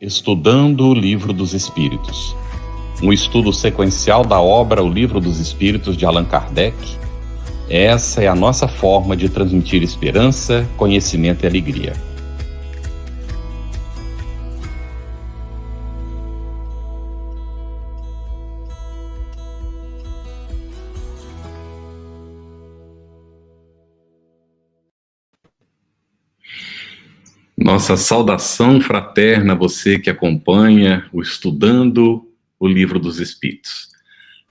Estudando o Livro dos Espíritos. Um estudo sequencial da obra O Livro dos Espíritos de Allan Kardec. Essa é a nossa forma de transmitir esperança, conhecimento e alegria. Nossa saudação fraterna a você que acompanha o Estudando o Livro dos Espíritos.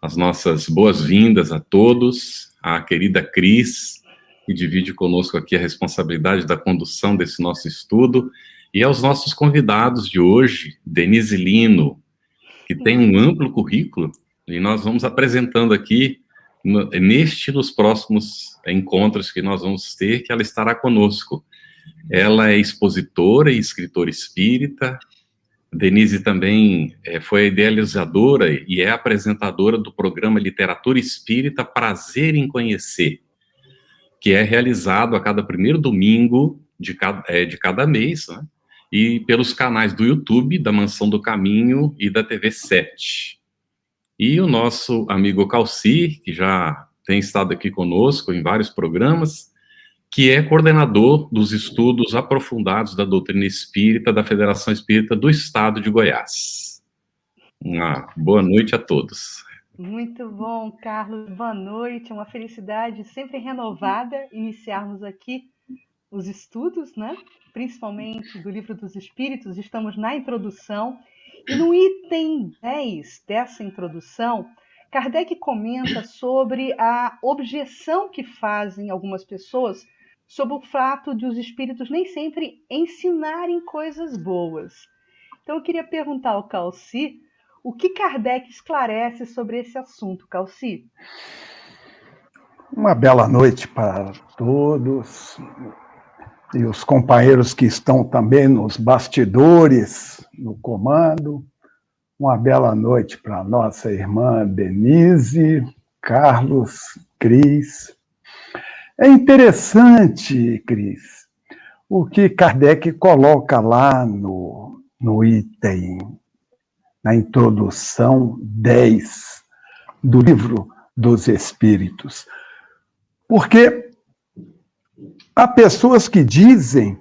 As nossas boas-vindas a todos, à querida Cris, que divide conosco aqui a responsabilidade da condução desse nosso estudo, e aos nossos convidados de hoje, Denise Lino, que tem um amplo currículo, e nós vamos apresentando aqui, nos próximos encontros que nós vamos ter, que ela estará conosco. Ela é expositora e escritora espírita. Denise também foi idealizadora e é apresentadora do programa Literatura Espírita Prazer em Conhecer, que é realizado a cada primeiro domingo de cada mês, né? E pelos canais do YouTube, da Mansão do Caminho e da TV 7. E o nosso amigo Calci, que já tem estado aqui conosco em vários programas, que é coordenador dos estudos aprofundados da doutrina espírita da Federação Espírita do Estado de Goiás. Uma boa noite a todos. Muito bom, Carlos. Boa noite. É uma felicidade sempre renovada iniciarmos aqui os estudos, né? Principalmente do Livro dos Espíritos. Estamos na introdução. E no item 10 dessa introdução, Kardec comenta sobre a objeção que fazem algumas pessoas sobre o fato de os espíritos nem sempre ensinarem coisas boas. Então eu queria perguntar ao Calci o que Kardec esclarece sobre esse assunto. Calci? Uma bela noite para todos e os companheiros que estão também nos bastidores, no comando. Uma bela noite para nossa irmã Denise, Carlos, Cris. É interessante, Cris, o que Kardec coloca lá no item, na introdução 10 do Livro dos Espíritos. Porque há pessoas que dizem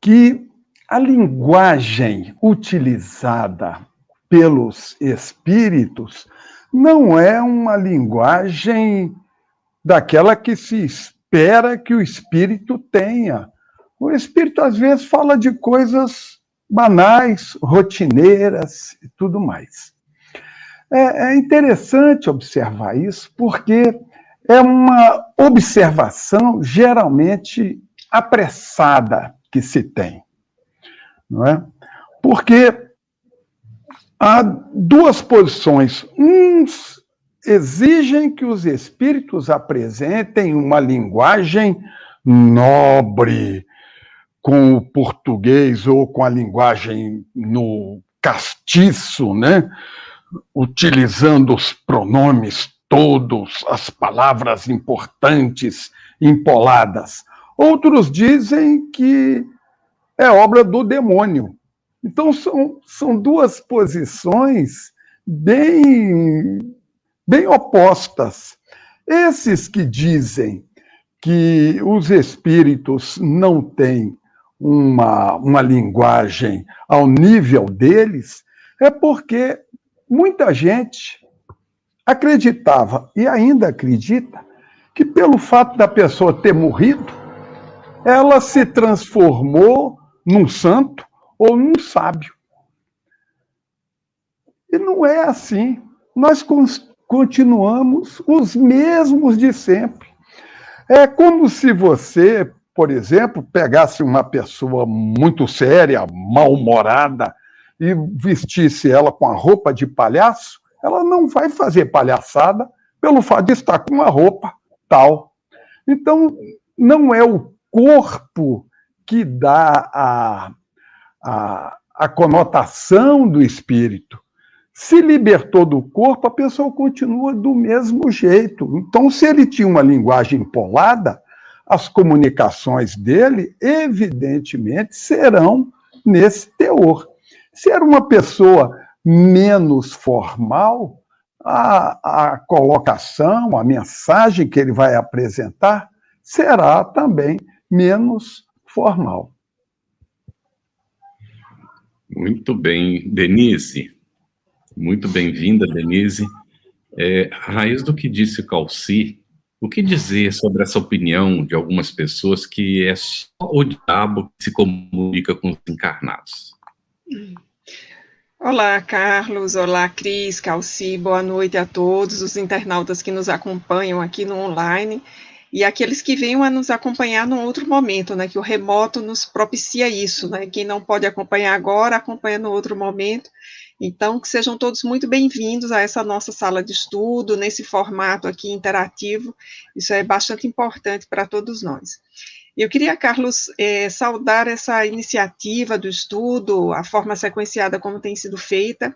que a linguagem utilizada pelos espíritos não é uma linguagem daquela que se espera que o espírito tenha. O espírito, às vezes, fala de coisas banais, rotineiras e tudo mais. É interessante observar isso, porque é uma observação geralmente apressada que se tem, não é? Porque há duas posições. Uns exigem que os espíritos apresentem uma linguagem nobre, com o português ou com a linguagem no castiço, né? Utilizando os pronomes todos, as palavras importantes empoladas. Outros dizem que é obra do demônio. Então, são duas posições bem opostas. Esses que dizem que os espíritos não têm uma linguagem ao nível deles, é porque muita gente acreditava, e ainda acredita, que pelo fato da pessoa ter morrido, ela se transformou num santo ou num sábio. E não é assim. Nós continuamos os mesmos de sempre. É como se você, por exemplo, pegasse uma pessoa muito séria, mal-humorada, e vestisse ela com a roupa de palhaço, ela não vai fazer palhaçada pelo fato de estar com uma roupa tal. Então, não é o corpo que dá a conotação do espírito. Se libertou do corpo, a pessoa continua do mesmo jeito. Então, se ele tinha uma linguagem empolada, as comunicações dele, evidentemente, serão nesse teor. Ser uma pessoa menos formal, a colocação, a mensagem que ele vai apresentar será também menos formal. Muito bem, Denise. Muito bem-vinda, Denise. A raiz do que disse Calci, o que dizer sobre essa opinião de algumas pessoas que é só o diabo que se comunica com os encarnados? Olá, Carlos. Olá, Cris, Calci. Boa noite a todos os internautas que nos acompanham aqui no online e aqueles que venham a nos acompanhar num outro momento, né? Que o remoto nos propicia isso, né? Quem não pode acompanhar agora, acompanha no outro momento. Então, que sejam todos muito bem-vindos a essa nossa sala de estudo, nesse formato aqui interativo. Isso é bastante importante para todos nós. Eu queria, Carlos, saudar essa iniciativa do estudo, a forma sequenciada como tem sido feita,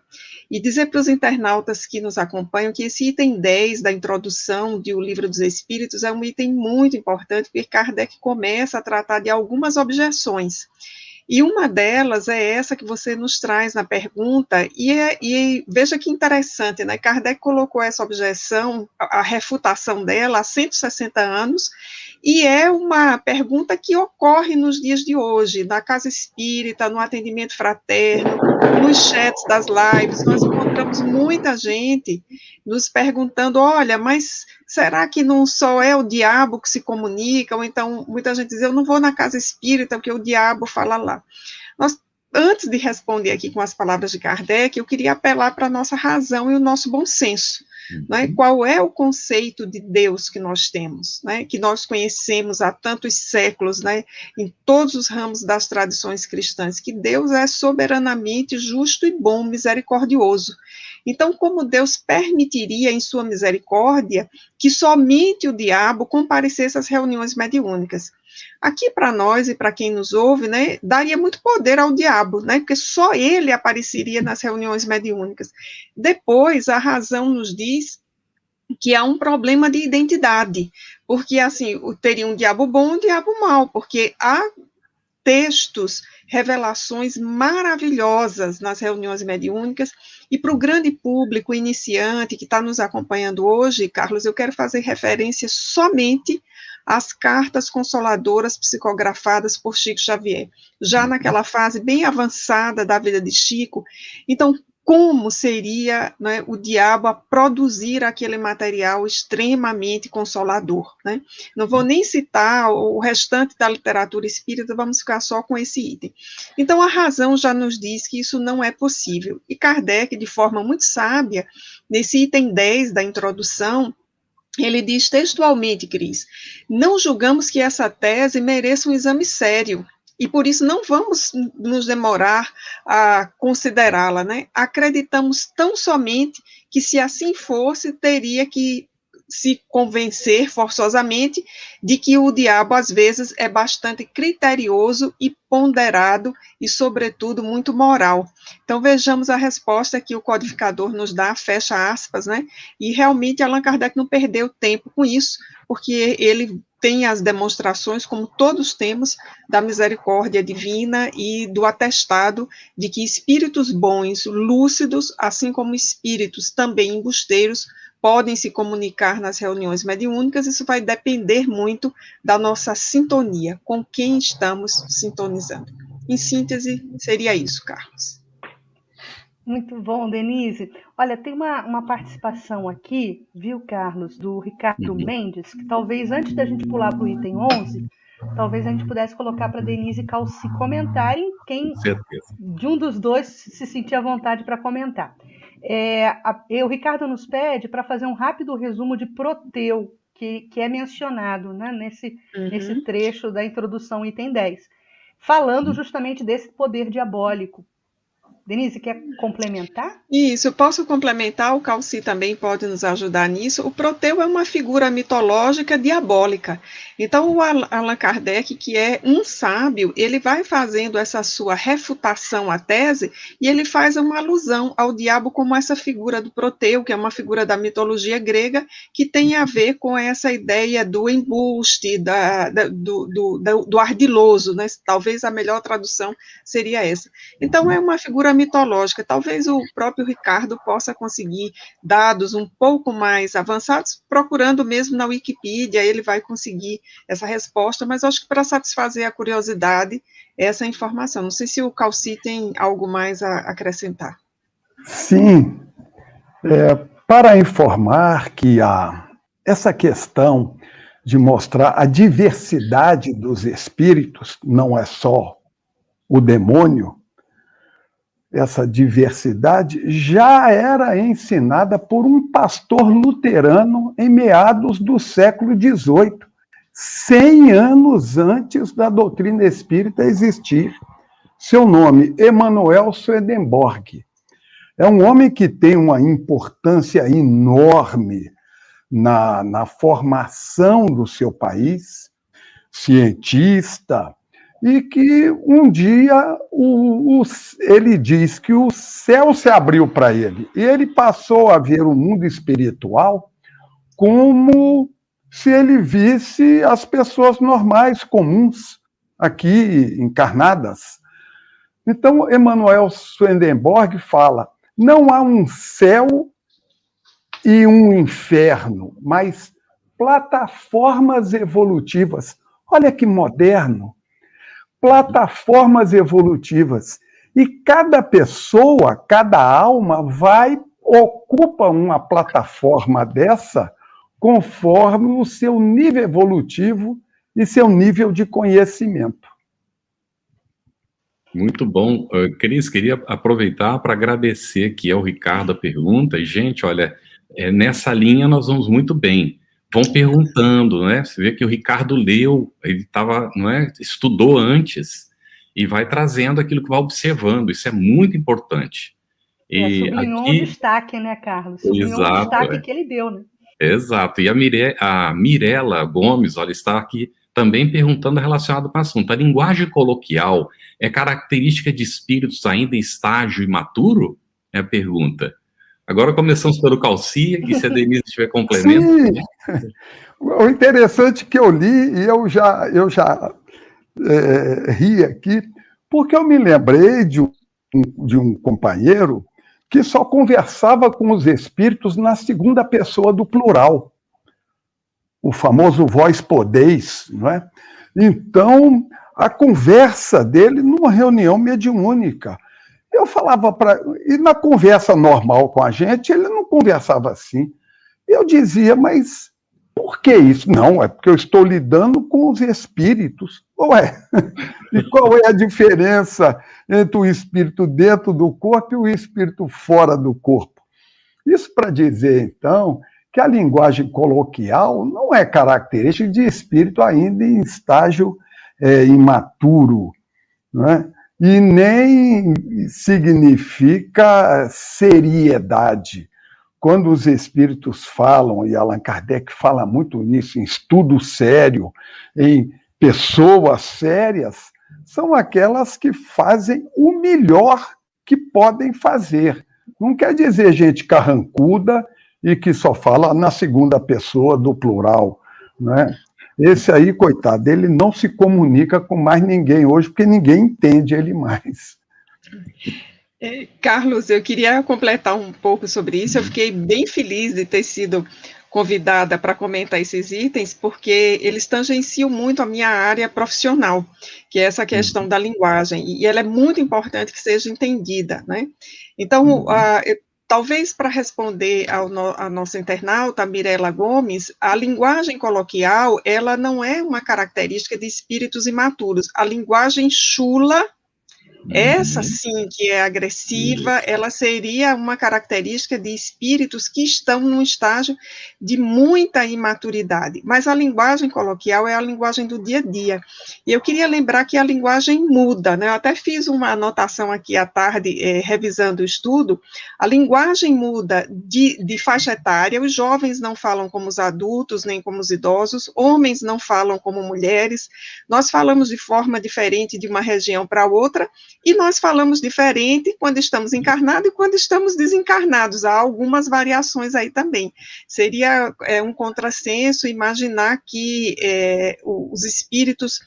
e dizer para os internautas que nos acompanham que esse item 10 da introdução de O Livro dos Espíritos é um item muito importante, porque Kardec começa a tratar de algumas objeções. E uma delas é essa que você nos traz na pergunta, e veja que interessante, né? Kardec colocou essa objeção, a refutação dela, há 160 anos, e é uma pergunta que ocorre nos dias de hoje, na casa espírita, no atendimento fraterno, nos chats das lives, nós encontramos muita gente nos perguntando, olha, mas será que não só é o diabo que se comunica? Ou então, muita gente diz, eu não vou na casa espírita porque o diabo fala lá. Antes de responder aqui com as palavras de Kardec, eu queria apelar para a nossa razão e o nosso bom senso. Né? Qual é o conceito de Deus que nós temos, né? Que nós conhecemos há tantos séculos, né? Em todos os ramos das tradições cristãs, que Deus é soberanamente justo e bom, misericordioso. Então, como Deus permitiria, em sua misericórdia, que somente o diabo comparecesse às reuniões mediúnicas? Aqui para nós e para quem nos ouve, né, daria muito poder ao diabo, né, porque só ele apareceria nas reuniões mediúnicas. Depois, a razão nos diz que há um problema de identidade, porque, assim, teria um diabo bom e um diabo mau, porque há textos, revelações maravilhosas nas reuniões mediúnicas, e para o grande público iniciante que está nos acompanhando hoje, Carlos, eu quero fazer referência somente às cartas consoladoras psicografadas por Chico Xavier, já naquela fase bem avançada da vida de Chico. Então, como seria, né, o diabo a produzir aquele material extremamente consolador, né? Não vou nem citar o restante da literatura espírita, vamos ficar só com esse item. Então, a razão já nos diz que isso não é possível. E Kardec, de forma muito sábia, nesse item 10 da introdução, ele diz textualmente, Cris, não julgamos que essa tese mereça um exame sério, e por isso não vamos nos demorar a considerá-la, né? Acreditamos tão somente que, se assim fosse, teria que se convencer forçosamente de que o diabo, às vezes, é bastante criterioso e ponderado e, sobretudo, muito moral. Então, vejamos a resposta que o codificador nos dá, fecha aspas, né? E, realmente, Allan Kardec não perdeu tempo com isso, porque ele tem as demonstrações, como todos temos, da misericórdia divina e do atestado de que espíritos bons, lúcidos, assim como espíritos também embusteiros, podem se comunicar nas reuniões mediúnicas. Isso vai depender muito da nossa sintonia, com quem estamos sintonizando. Em síntese, seria isso, Carlos. Muito bom, Denise. Olha, tem uma participação aqui, viu, Carlos, do Ricardo Mendes, que talvez, antes da gente pular para o item 11, talvez a gente pudesse colocar para Denise e Calci comentarem, quem de um dos dois se sentir à vontade para comentar. O Ricardo nos pede para fazer um rápido resumo de Proteu, que é mencionado, né, nesse trecho da introdução, item 10, falando justamente desse poder diabólico. Denise, quer complementar? Isso, eu posso complementar, o Calci também pode nos ajudar nisso. O Proteu é uma figura mitológica diabólica. Então, o Allan Kardec, que é um sábio, ele vai fazendo essa sua refutação à tese, e ele faz uma alusão ao diabo como essa figura do Proteu, que é uma figura da mitologia grega, que tem a ver com essa ideia do embuste, do ardiloso, né? Talvez a melhor tradução seria essa. Então, é uma figura cultura mitológica. Talvez o próprio Ricardo possa conseguir dados um pouco mais avançados, procurando mesmo na Wikipedia, ele vai conseguir essa resposta, mas acho que para satisfazer a curiosidade, essa informação. Não sei se o Calci tem algo mais a acrescentar. Sim, para informar que essa questão de mostrar a diversidade dos espíritos, não é só o demônio, essa diversidade já era ensinada por um pastor luterano em meados do século XVIII, 100 anos antes da doutrina espírita existir. Seu nome, Emanuel Swedenborg. É um homem que tem uma importância enorme na formação do seu país, cientista, e que um dia ele diz que o céu se abriu para ele, e ele passou a ver o mundo espiritual como se ele visse as pessoas normais, comuns, aqui encarnadas. Então, Emanuel Swedenborg fala, não há um céu e um inferno, mas plataformas evolutivas. Olha que moderno! Plataformas evolutivas. E cada pessoa, cada alma ocupa uma plataforma dessa conforme o seu nível evolutivo e seu nível de conhecimento. Muito bom. Cris, queria aproveitar para agradecer aqui ao Ricardo a pergunta. E, gente, olha, nessa linha nós vamos muito bem. Vão perguntando, né? Você vê que o Ricardo leu, ele estava, não é? Estudou antes e vai trazendo aquilo que vai observando. Isso é muito importante. E sublinhou aqui... um destaque, né, Carlos? Sublinhou um destaque que ele deu, né? Exato. E a Mirela Gomes, olha, está aqui também perguntando relacionado com o assunto. A linguagem coloquial é característica de espíritos ainda em estágio imaturo? É a pergunta. Agora começamos pelo Calci, e se a Denise tiver complemento. Sim. O interessante que eu li, e eu já ri aqui, porque eu me lembrei de um companheiro que só conversava com os espíritos na segunda pessoa do plural. O famoso vós podeis, não é? Então, a conversa dele numa reunião mediúnica. Eu falava para... E na conversa normal com a gente, ele não conversava assim. Eu dizia, mas por que isso? Não, é porque eu estou lidando com os espíritos. Ué, e qual é a diferença entre o espírito dentro do corpo e o espírito fora do corpo? Isso para dizer, então, que a linguagem coloquial não é característica de espírito ainda em estágio imaturo, não é? E nem significa seriedade. Quando os espíritos falam, e Allan Kardec fala muito nisso, em estudo sério, em pessoas sérias, são aquelas que fazem o melhor que podem fazer. Não quer dizer gente carrancuda e que só fala na segunda pessoa do plural, né? Esse aí, coitado, ele não se comunica com mais ninguém hoje, porque ninguém entende ele mais. Carlos, eu queria completar um pouco sobre isso. Eu fiquei bem feliz de ter sido convidada para comentar esses itens, porque eles tangenciam muito a minha área profissional, que é essa questão da linguagem, e ela é muito importante que seja entendida, né? Então, talvez para responder à nossa internauta, Mirela Gomes, a linguagem coloquial, ela não é uma característica de espíritos imaturos. A linguagem chula, essa sim que é agressiva, ela seria uma característica de espíritos que estão num estágio de muita imaturidade, mas a linguagem coloquial é a linguagem do dia a dia, e eu queria lembrar que a linguagem muda, né? Eu até fiz uma anotação aqui à tarde, revisando o estudo, a linguagem muda de faixa etária, os jovens não falam como os adultos, nem como os idosos, homens não falam como mulheres, nós falamos de forma diferente de uma região para outra, e nós falamos diferente quando estamos encarnados e quando estamos desencarnados. Há algumas variações aí também. Seria um contrassenso imaginar que os espíritos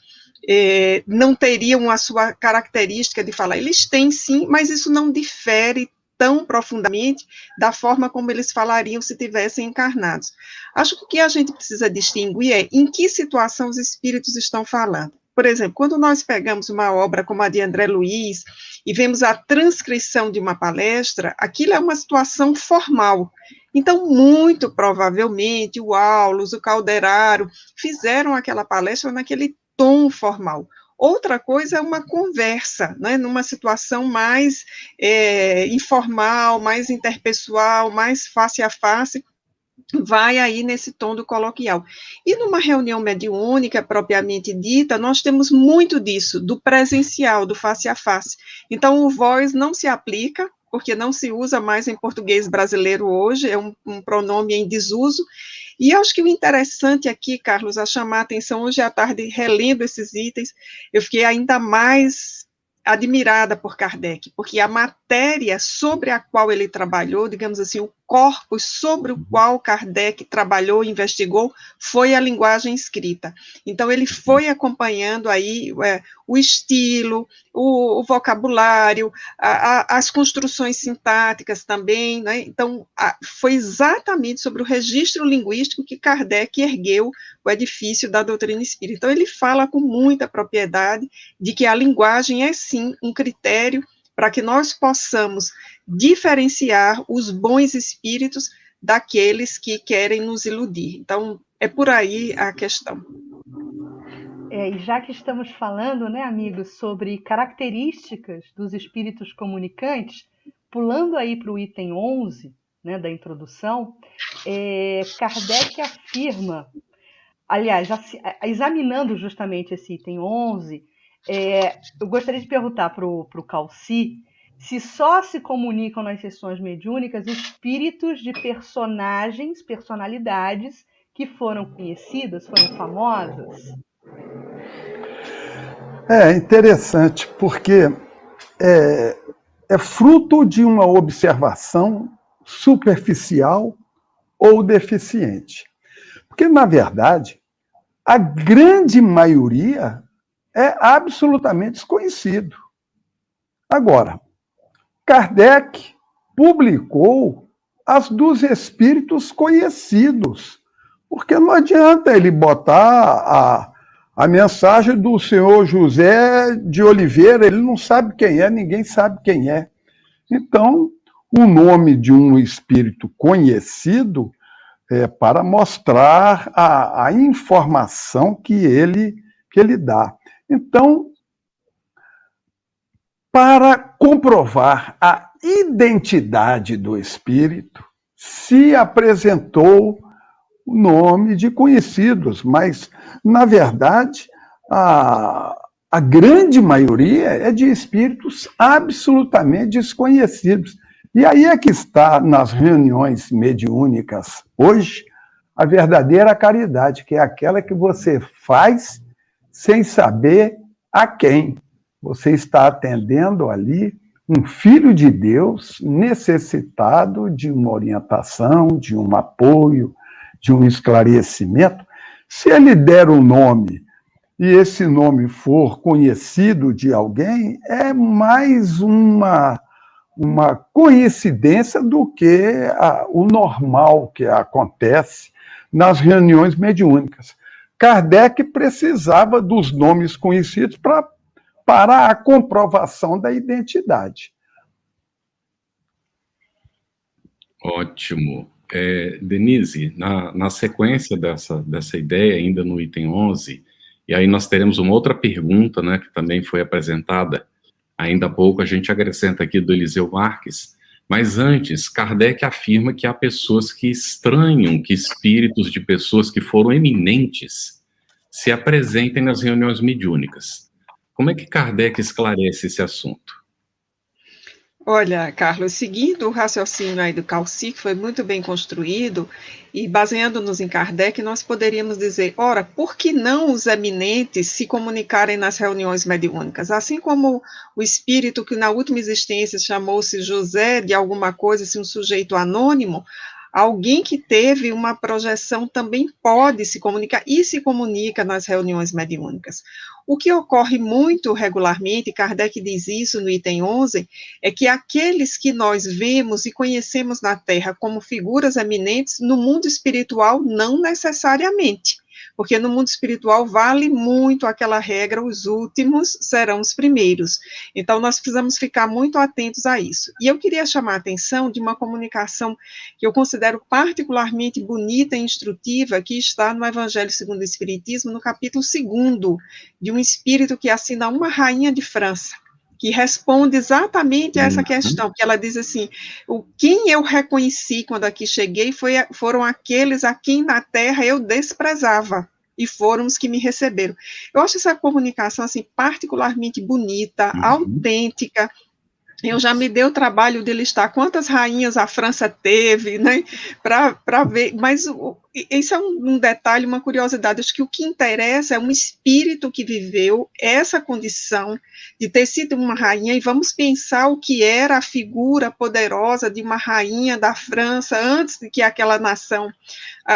não teriam a sua característica de falar. Eles têm sim, mas isso não difere tão profundamente da forma como eles falariam se tivessem encarnados. Acho que o que a gente precisa distinguir é em que situação os espíritos estão falando. Por exemplo, quando nós pegamos uma obra como a de André Luiz e vemos a transcrição de uma palestra, aquilo é uma situação formal. Então, muito provavelmente, o Aulus, o Calderaro, fizeram aquela palestra naquele tom formal. Outra coisa é uma conversa, né, numa situação mais informal, mais interpessoal, mais face a face, vai aí nesse tom do coloquial. E numa reunião mediúnica, propriamente dita, nós temos muito disso, do presencial, do face a face. Então, o voz não se aplica, porque não se usa mais em português brasileiro hoje, é um pronome em desuso. E eu acho que o interessante aqui, Carlos, a chamar a atenção hoje à tarde, relendo esses itens, eu fiquei ainda mais admirada por Kardec, porque a matéria sobre a qual ele trabalhou, digamos assim, o corpus sobre o qual Kardec trabalhou e investigou, foi a linguagem escrita. Então, ele foi acompanhando aí o estilo, o vocabulário, as construções sintáticas também, né? Então, foi exatamente sobre o registro linguístico que Kardec ergueu o edifício da doutrina espírita. Então, ele fala com muita propriedade de que a linguagem é, sim, um critério para que nós possamos diferenciar os bons espíritos daqueles que querem nos iludir. Então, é por aí a questão. E já que estamos falando, né, amigos, sobre características dos espíritos comunicantes, pulando aí para o item 11, né, da introdução, Kardec afirma, aliás, examinando justamente esse item 11, eu gostaria de perguntar para o Calci se só se comunicam nas sessões mediúnicas espíritos de personalidades que foram conhecidas, foram famosas. É interessante, porque é fruto de uma observação superficial ou deficiente. Porque, na verdade, a grande maioria é absolutamente desconhecido. Agora, Kardec publicou as dos espíritos conhecidos, porque não adianta ele botar a mensagem do senhor José de Oliveira, ele não sabe quem é, ninguém sabe quem é. Então, o nome de um espírito conhecido é para mostrar a informação que ele dá. Então, para comprovar a identidade do espírito, se apresentou o nome de conhecidos, mas, na verdade, a grande maioria é de espíritos absolutamente desconhecidos. E aí é que está, nas reuniões mediúnicas hoje, a verdadeira caridade, que é aquela que você faz sem saber a quem. Você está atendendo ali um filho de Deus necessitado de uma orientação, de um apoio, de um esclarecimento. Se ele der um nome e esse nome for conhecido de alguém, é mais uma coincidência do que o normal que acontece nas reuniões mediúnicas. Kardec precisava dos nomes conhecidos para a comprovação da identidade. Ótimo. Denise, na sequência dessa ideia, ainda no item 11, e aí nós teremos uma outra pergunta, né, que também foi apresentada ainda há pouco, a gente acrescenta aqui do Eliseu Marques, mas antes, Kardec afirma que há pessoas que estranham que espíritos de pessoas que foram eminentes se apresentem nas reuniões mediúnicas. Como é que Kardec esclarece esse assunto? Olha, Carlos, seguindo o raciocínio aí do Calci, que foi muito bem construído, e baseando-nos em Kardec, nós poderíamos dizer, ora, por que não os eminentes se comunicarem nas reuniões mediúnicas? Assim como o espírito que na última existência chamou-se José de alguma coisa, assim, um sujeito anônimo, alguém que teve uma projeção também pode se comunicar e se comunica nas reuniões mediúnicas. O que ocorre muito regularmente, Kardec diz isso no item 11, é que aqueles que nós vemos e conhecemos na Terra como figuras eminentes, no mundo espiritual não necessariamente. Porque no mundo espiritual vale muito aquela regra, os últimos serão os primeiros. Então, nós precisamos ficar muito atentos a isso. E eu queria chamar a atenção de uma comunicação que eu considero particularmente bonita e instrutiva, que está no Evangelho segundo o Espiritismo, no capítulo 2º, de um espírito que assina uma rainha de França, que responde exatamente a essa questão, que ela diz assim, quem eu reconheci quando aqui cheguei foram aqueles a quem na Terra eu desprezava, e foram os que me receberam. Eu acho essa comunicação, assim, particularmente bonita, autêntica. Eu já me dei o trabalho de listar quantas rainhas a França teve, né, para ver, mas isso é um detalhe, uma curiosidade. Acho que o que interessa é um espírito que viveu essa condição de ter sido uma rainha, e vamos pensar o que era a figura poderosa de uma rainha da França antes de que aquela nação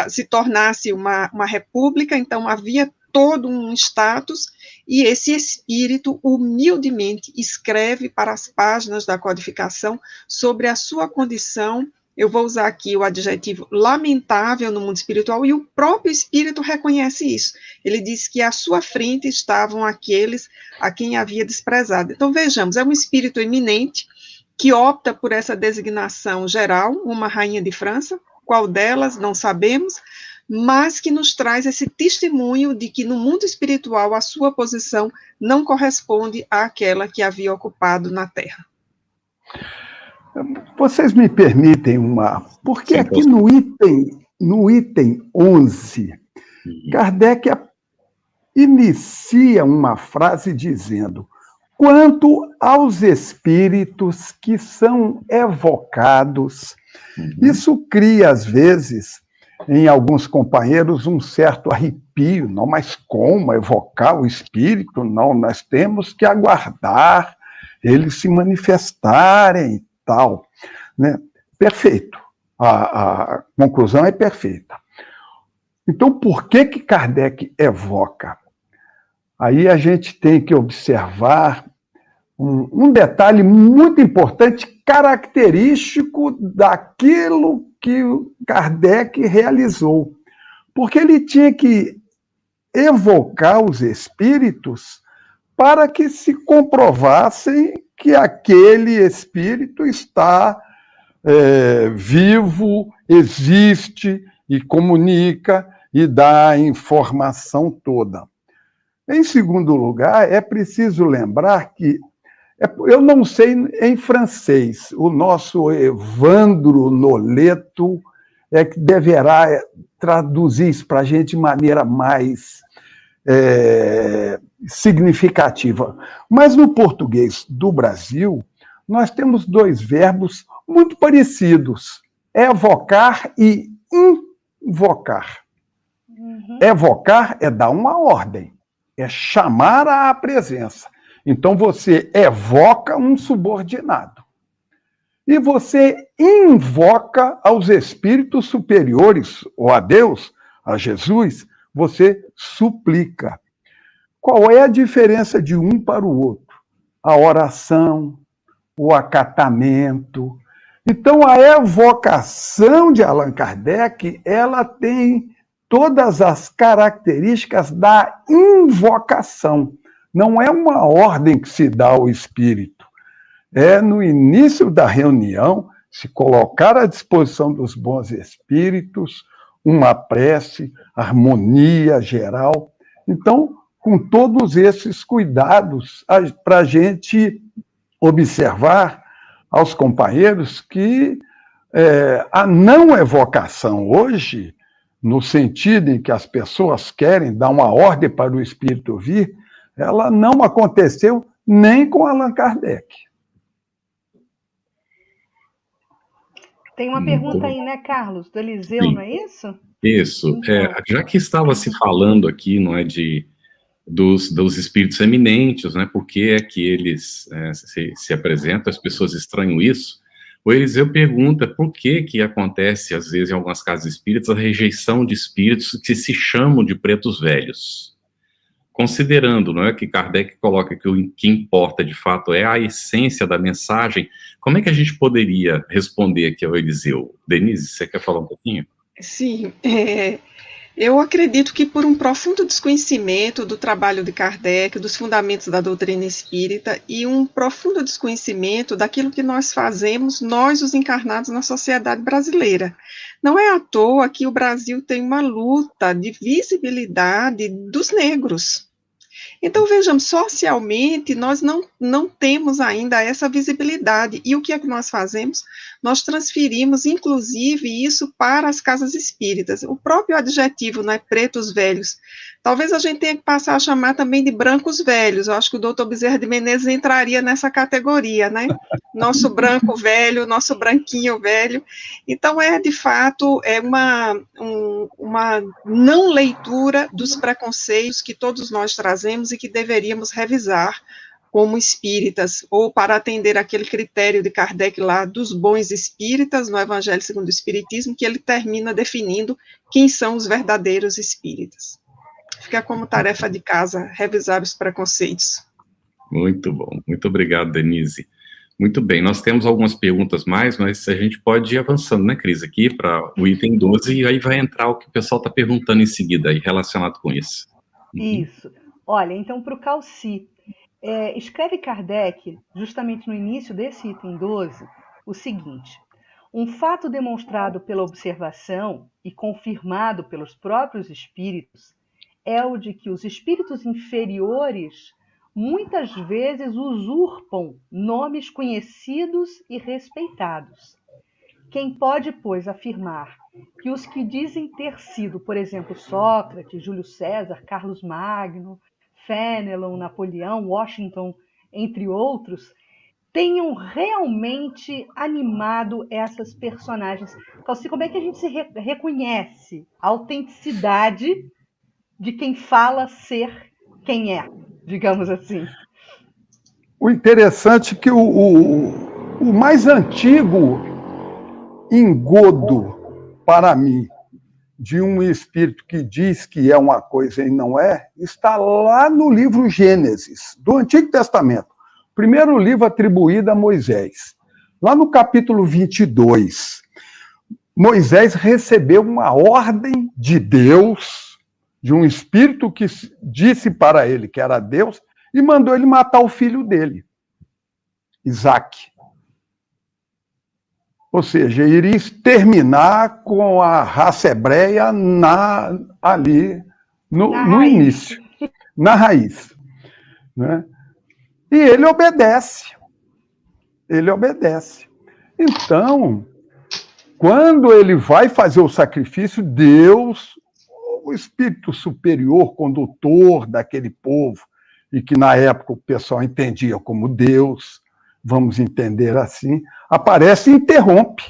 se tornasse uma república. Então havia todo um status, e esse espírito humildemente escreve para as páginas da codificação sobre a sua condição. Eu vou usar aqui o adjetivo lamentável no mundo espiritual, e o próprio espírito reconhece isso. Ele diz que à sua frente estavam aqueles a quem havia desprezado. Então vejamos, é um espírito eminente que opta por essa designação geral, uma rainha de França, qual delas não sabemos, mas que nos traz esse testemunho de que no mundo espiritual a sua posição não corresponde àquela que havia ocupado na Terra. Vocês me permitem porque aqui no item 11, Kardec inicia uma frase dizendo: quanto aos espíritos que são evocados. Isso cria, às vezes, em alguns companheiros, um certo arrepio. Não, mas como evocar o espírito? Não, nós temos que aguardar eles se manifestarem e tal. Né? Perfeito. A conclusão é perfeita. Então, por que Kardec evoca? Aí a gente tem que observar um detalhe muito importante, característico daquilo que Kardec realizou. Porque ele tinha que evocar os espíritos para que se comprovassem que aquele espírito está vivo, existe e comunica e dá a informação toda. Em segundo lugar, é preciso lembrar que, eu não sei em francês, o nosso Evandro Noleto é que deverá traduzir isso para a gente de maneira mais significativa. Mas no português do Brasil, nós temos dois verbos muito parecidos: evocar e invocar. Evocar é dar uma ordem, é chamar à presença. Então, você evoca um subordinado. E você invoca aos espíritos superiores, ou a Deus, a Jesus, você suplica. Qual é a diferença de um para o outro? A oração, o acatamento. Então, a evocação de Allan Kardec, ela tem todas as características da invocação. Não é uma ordem que se dá ao espírito. É no início da reunião se colocar à disposição dos bons espíritos uma prece, harmonia geral. Então, com todos esses cuidados, para a gente observar aos companheiros que a não evocação hoje, no sentido em que as pessoas querem dar uma ordem para o espírito vir, ela não aconteceu nem com Allan Kardec. Tem uma pergunta aí, né, Carlos, do Eliseu, Sim. não é isso? Isso. Então. Já que estava se falando aqui, não é, dos espíritos eminentes, né? Por que é que eles se apresentam? As pessoas estranham isso, O Eliseu pergunta por que acontece, às vezes, em algumas casas espíritas, a rejeição de espíritos que se chamam de pretos velhos. Considerando, não é, que Kardec coloca que o que importa, de fato, é a essência da mensagem, como é que a gente poderia responder aqui ao Eliseu? Denise, você quer falar um pouquinho? Sim, eu acredito que por um profundo desconhecimento do trabalho de Kardec, dos fundamentos da doutrina espírita, e um profundo desconhecimento daquilo que nós fazemos, nós, os encarnados, na sociedade brasileira. Não é à toa que o Brasil tem uma luta de visibilidade dos negros. Então, vejamos, socialmente, nós não temos ainda essa visibilidade. E o que é que nós fazemos? Nós transferimos, inclusive, isso para as casas espíritas. O próprio adjetivo, né, pretos velhos, talvez a gente tenha que passar a chamar também de brancos velhos. Eu acho que o doutor Bezerra de Menezes entraria nessa categoria, né? Nosso branco velho, nosso branquinho velho. Então, de fato, uma não leitura dos preconceitos que todos nós trazemos e que deveríamos revisar como espíritas, ou para atender aquele critério de Kardec lá dos bons espíritas, no Evangelho segundo o Espiritismo, que ele termina definindo quem são os verdadeiros espíritas. Fica como tarefa de casa revisar os preconceitos. Muito bom, muito obrigado, Denise. Muito bem, nós temos algumas perguntas mais, mas a gente pode ir avançando, né, Cris, aqui para o item 12, e aí vai entrar o que o pessoal está perguntando em seguida, aí, relacionado com isso. Isso. Olha, então, para o Calci, escreve Kardec, justamente no início desse item 12, o seguinte: um fato demonstrado pela observação e confirmado pelos próprios espíritos é o de que os espíritos inferiores muitas vezes usurpam nomes conhecidos e respeitados. Quem pode, pois, afirmar que os que dizem ter sido, por exemplo, Sócrates, Júlio César, Carlos Magno, Fénelon, Napoleão, Washington, entre outros, tenham realmente animado essas personagens? Calci, como é que a gente se reconhece a autenticidade de quem fala ser quem é, digamos assim? O interessante é que o mais antigo engodo, para mim, de um espírito que diz que é uma coisa e não é, está lá no livro Gênesis, do Antigo Testamento. Primeiro livro atribuído a Moisés. Lá no capítulo 22, Moisés recebeu uma ordem de Deus, de um espírito que disse para ele que era Deus, e mandou ele matar o filho dele, Isaque. Ou seja, iria exterminar com a raça hebreia ali no início, na raiz. Né? E ele obedece. Ele obedece. Então, quando ele vai fazer o sacrifício, Deus, o espírito superior, condutor daquele povo, e que na época o pessoal entendia como Deus, vamos entender assim, aparece e interrompe.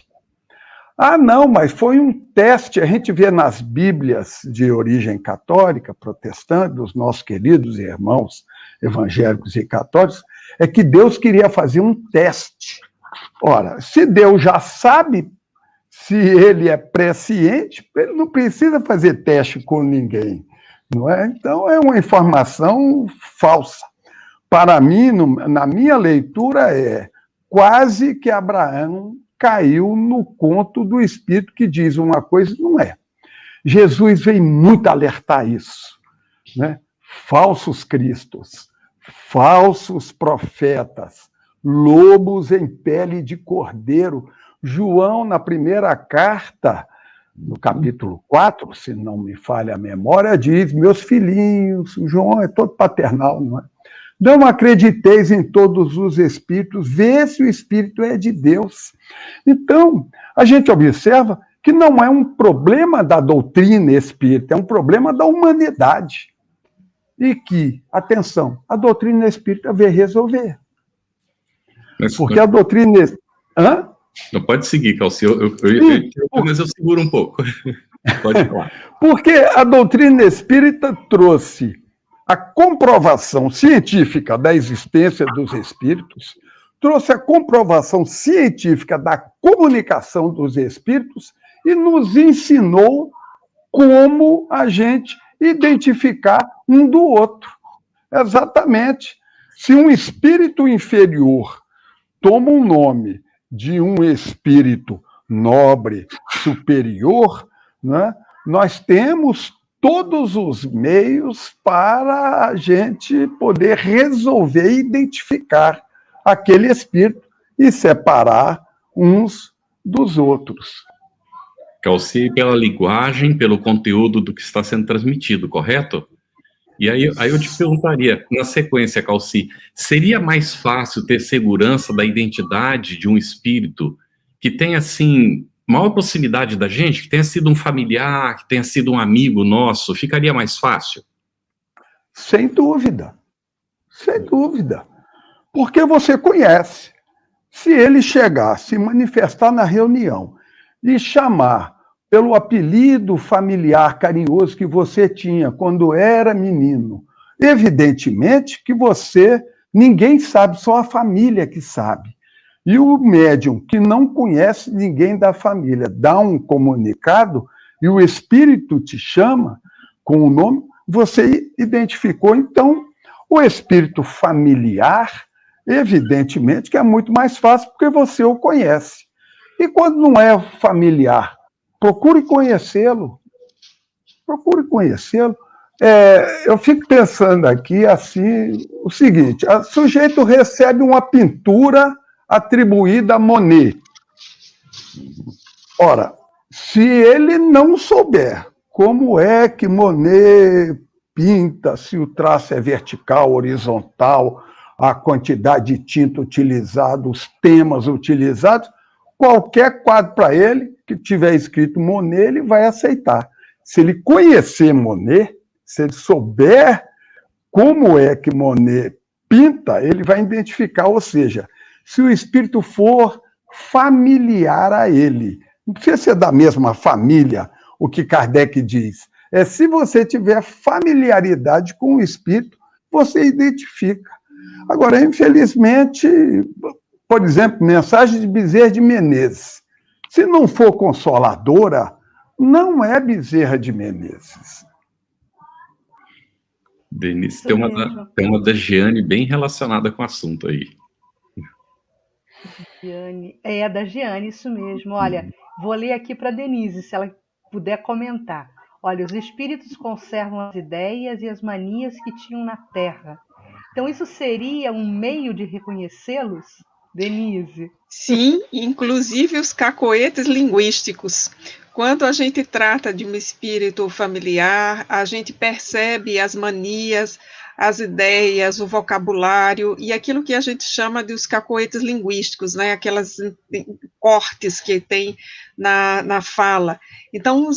Ah, não, mas foi um teste. A gente vê nas Bíblias de origem católica, protestante, dos nossos queridos irmãos evangélicos e católicos, é que Deus queria fazer um teste. Ora, se Deus já sabe se ele é presciente, ele não precisa fazer teste com ninguém, não é? Então, é uma informação falsa. Para mim, na minha leitura, é quase que Abraão caiu no conto do espírito que diz uma coisa e não é. Jesus veio muito alertar isso, né? Falsos cristos, falsos profetas, lobos em pele de cordeiro. João, na primeira carta, no capítulo 4, se não me falha a memória, diz: meus filhinhos, o João é todo paternal, não é? Não acrediteis em todos os espíritos, vê se o espírito é de Deus. Então, a gente observa que não é um problema da doutrina espírita, é um problema da humanidade. E que, atenção, a doutrina espírita veio resolver. Porque a doutrina... Hã? Não pode seguir, Calci, mas eu seguro um pouco. Pode falar. Porque a doutrina espírita trouxe a comprovação científica da existência dos espíritos, trouxe a comprovação científica da comunicação dos espíritos e nos ensinou como a gente identificar um do outro. Exatamente. Se um espírito inferior toma o nome de um espírito nobre, superior, né, nós temos todos os meios para a gente poder resolver e identificar aquele espírito e separar uns dos outros. Calci, pela linguagem, pelo conteúdo do que está sendo transmitido, correto? E aí eu te perguntaria, na sequência, Calci, seria mais fácil ter segurança da identidade de um espírito que tenha, assim, maior proximidade da gente, que tenha sido um familiar, que tenha sido um amigo nosso, ficaria mais fácil? Sem dúvida. Sem dúvida. Porque você conhece. Se ele chegar, se manifestar na reunião e chamar pelo apelido familiar carinhoso que você tinha quando era menino, evidentemente que ninguém sabe, só a família que sabe. E o médium que não conhece ninguém da família dá um comunicado e o espírito te chama com o nome, você identificou. Então, o espírito familiar, evidentemente que é muito mais fácil porque você o conhece. E quando não é familiar, procure conhecê-lo. Procure conhecê-lo. Eu fico pensando aqui assim, o seguinte, o sujeito recebe uma pintura atribuída a Monet. Ora, se ele não souber como é que Monet pinta, se o traço é vertical, horizontal, a quantidade de tinta utilizada, os temas utilizados, qualquer quadro para ele, que tiver escrito Monet, ele vai aceitar. Se ele conhecer Monet, se ele souber como é que Monet pinta, ele vai identificar, ou seja, se o espírito for familiar a ele. Não precisa ser da mesma família, o que Kardec diz. Se você tiver familiaridade com o espírito, você identifica. Agora, infelizmente, por exemplo, mensagem de Bezerra de Menezes. Se não for consoladora, não é Bezerra de Menezes. Denise, tem uma da Giane bem relacionada com o assunto aí. Giane, é da Giane, isso mesmo. Olha, vou ler aqui para Denise, se ela puder comentar. Olha, os espíritos conservam as ideias e as manias que tinham na Terra. Então, isso seria um meio de reconhecê-los, Denise? Sim, inclusive os cacoetes linguísticos. Quando a gente trata de um espírito familiar, a gente percebe as manias, as ideias, o vocabulário e aquilo que a gente chama de os cacoetes linguísticos, né? Aquelas cortes que tem na fala. Então,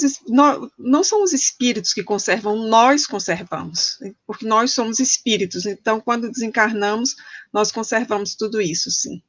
não são os espíritos que conservam, nós conservamos, porque nós somos espíritos. Então, quando desencarnamos, nós conservamos tudo isso, sim.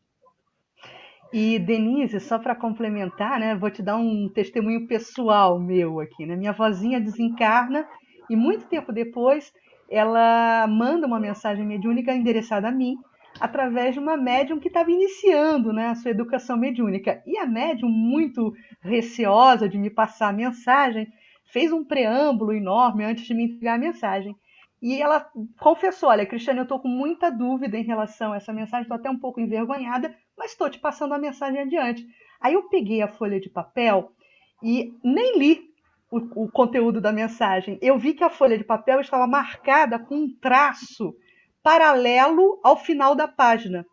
E, Denise, só para complementar, né, vou te dar um testemunho pessoal meu aqui, né? Minha vozinha desencarna e muito tempo depois ela manda uma mensagem mediúnica endereçada a mim através de uma médium que estava iniciando, né, a sua educação mediúnica. E a médium, muito receosa de me passar a mensagem, fez um preâmbulo enorme antes de me entregar a mensagem. E ela confessou, olha, Cristiane, eu estou com muita dúvida em relação a essa mensagem, estou até um pouco envergonhada, mas estou te passando a mensagem adiante. Aí eu peguei a folha de papel e nem li o conteúdo da mensagem. Eu vi que a folha de papel estava marcada com um traço paralelo ao final da página.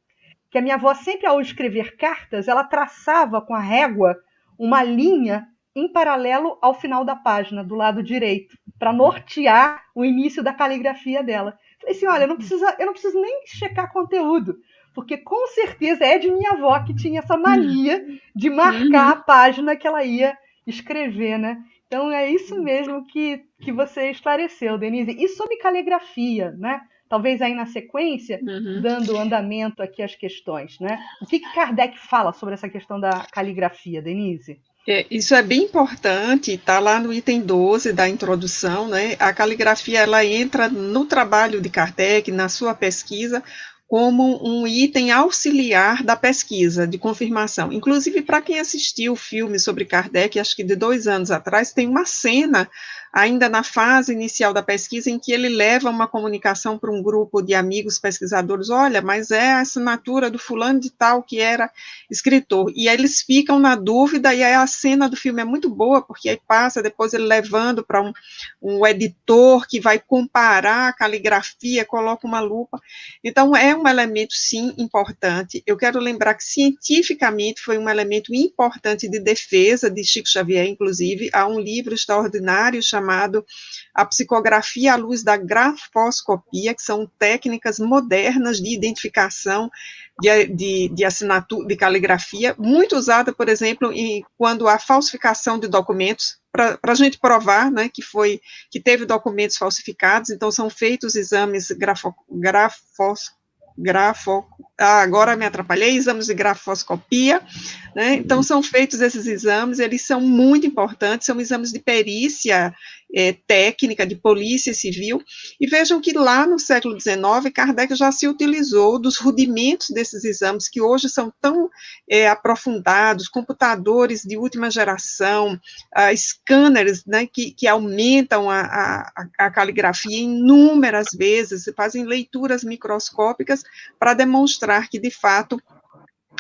Que a minha avó sempre, ao escrever cartas, ela traçava com a régua uma linha em paralelo ao final da página, do lado direito, para nortear o início da caligrafia dela. Falei assim, olha, eu não preciso nem checar conteúdo, porque com certeza é de minha avó que tinha essa mania de marcar a página que ela ia escrever, né? Então é isso mesmo que você esclareceu, Denise. E sobre caligrafia, né? Talvez aí na sequência, dando andamento aqui às questões, né? O que Kardec fala sobre essa questão da caligrafia, Denise? Isso é bem importante, está lá no item 12 da introdução, né? A caligrafia, ela entra no trabalho de Kardec, na sua pesquisa, como um item auxiliar da pesquisa de confirmação. Inclusive, para quem assistiu o filme sobre Kardec, acho que de 2 anos atrás, tem uma cena, ainda na fase inicial da pesquisa, em que ele leva uma comunicação para um grupo de amigos pesquisadores, olha, mas é a assinatura do fulano de tal que era escritor, e aí eles ficam na dúvida, e aí a cena do filme é muito boa, porque aí passa depois ele levando para um editor que vai comparar a caligrafia, coloca uma lupa. Então, é um elemento, sim, importante. Eu quero lembrar que, cientificamente, foi um elemento importante de defesa de Chico Xavier, inclusive. Há um livro extraordinário chamado A Psicografia à Luz da Grafoscopia, que são técnicas modernas de identificação de assinatura, de caligrafia, muito usada, por exemplo, quando há falsificação de documentos, para a gente provar, né, que teve documentos falsificados. Então são feitos exames agora me atrapalhei, exames de grafoscopia, né? Então são feitos esses exames, eles são muito importantes, são exames de perícia técnica, de polícia civil, e vejam que lá no século XIX, Kardec já se utilizou dos rudimentos desses exames, que hoje são tão aprofundados, computadores de última geração, scanners, né, que aumentam a caligrafia inúmeras vezes, fazem leituras microscópicas para demonstrar que, de fato,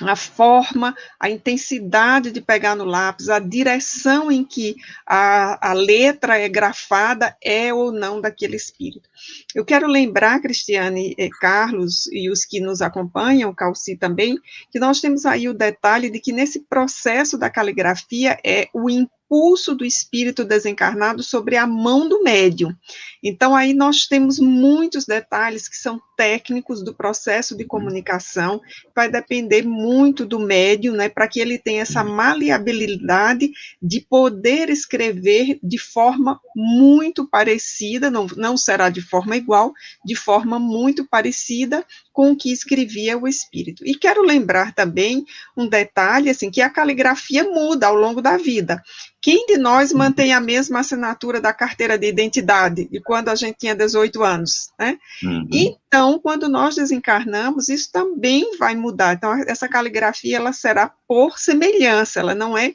a forma, a intensidade de pegar no lápis, a direção em que a letra é grafada é ou não daquele espírito. Eu quero lembrar, Cristiane, Carlos e os que nos acompanham, Calci também, que nós temos aí o detalhe de que nesse processo da caligrafia é o impulso do espírito desencarnado sobre a mão do médium. Então, aí nós temos muitos detalhes que são técnicos do processo de comunicação, vai depender muito do médium, né, para que ele tenha essa maleabilidade de poder escrever de forma muito parecida, não será de forma igual, de forma muito parecida com o que escrevia o espírito. E quero lembrar também um detalhe, assim, que a caligrafia muda ao longo da vida. Quem de nós mantém a mesma assinatura da carteira de identidade de quando a gente tinha 18 anos, né? Uhum. Então, quando nós desencarnamos, isso também vai mudar. Então, essa caligrafia, ela será por semelhança, ela não é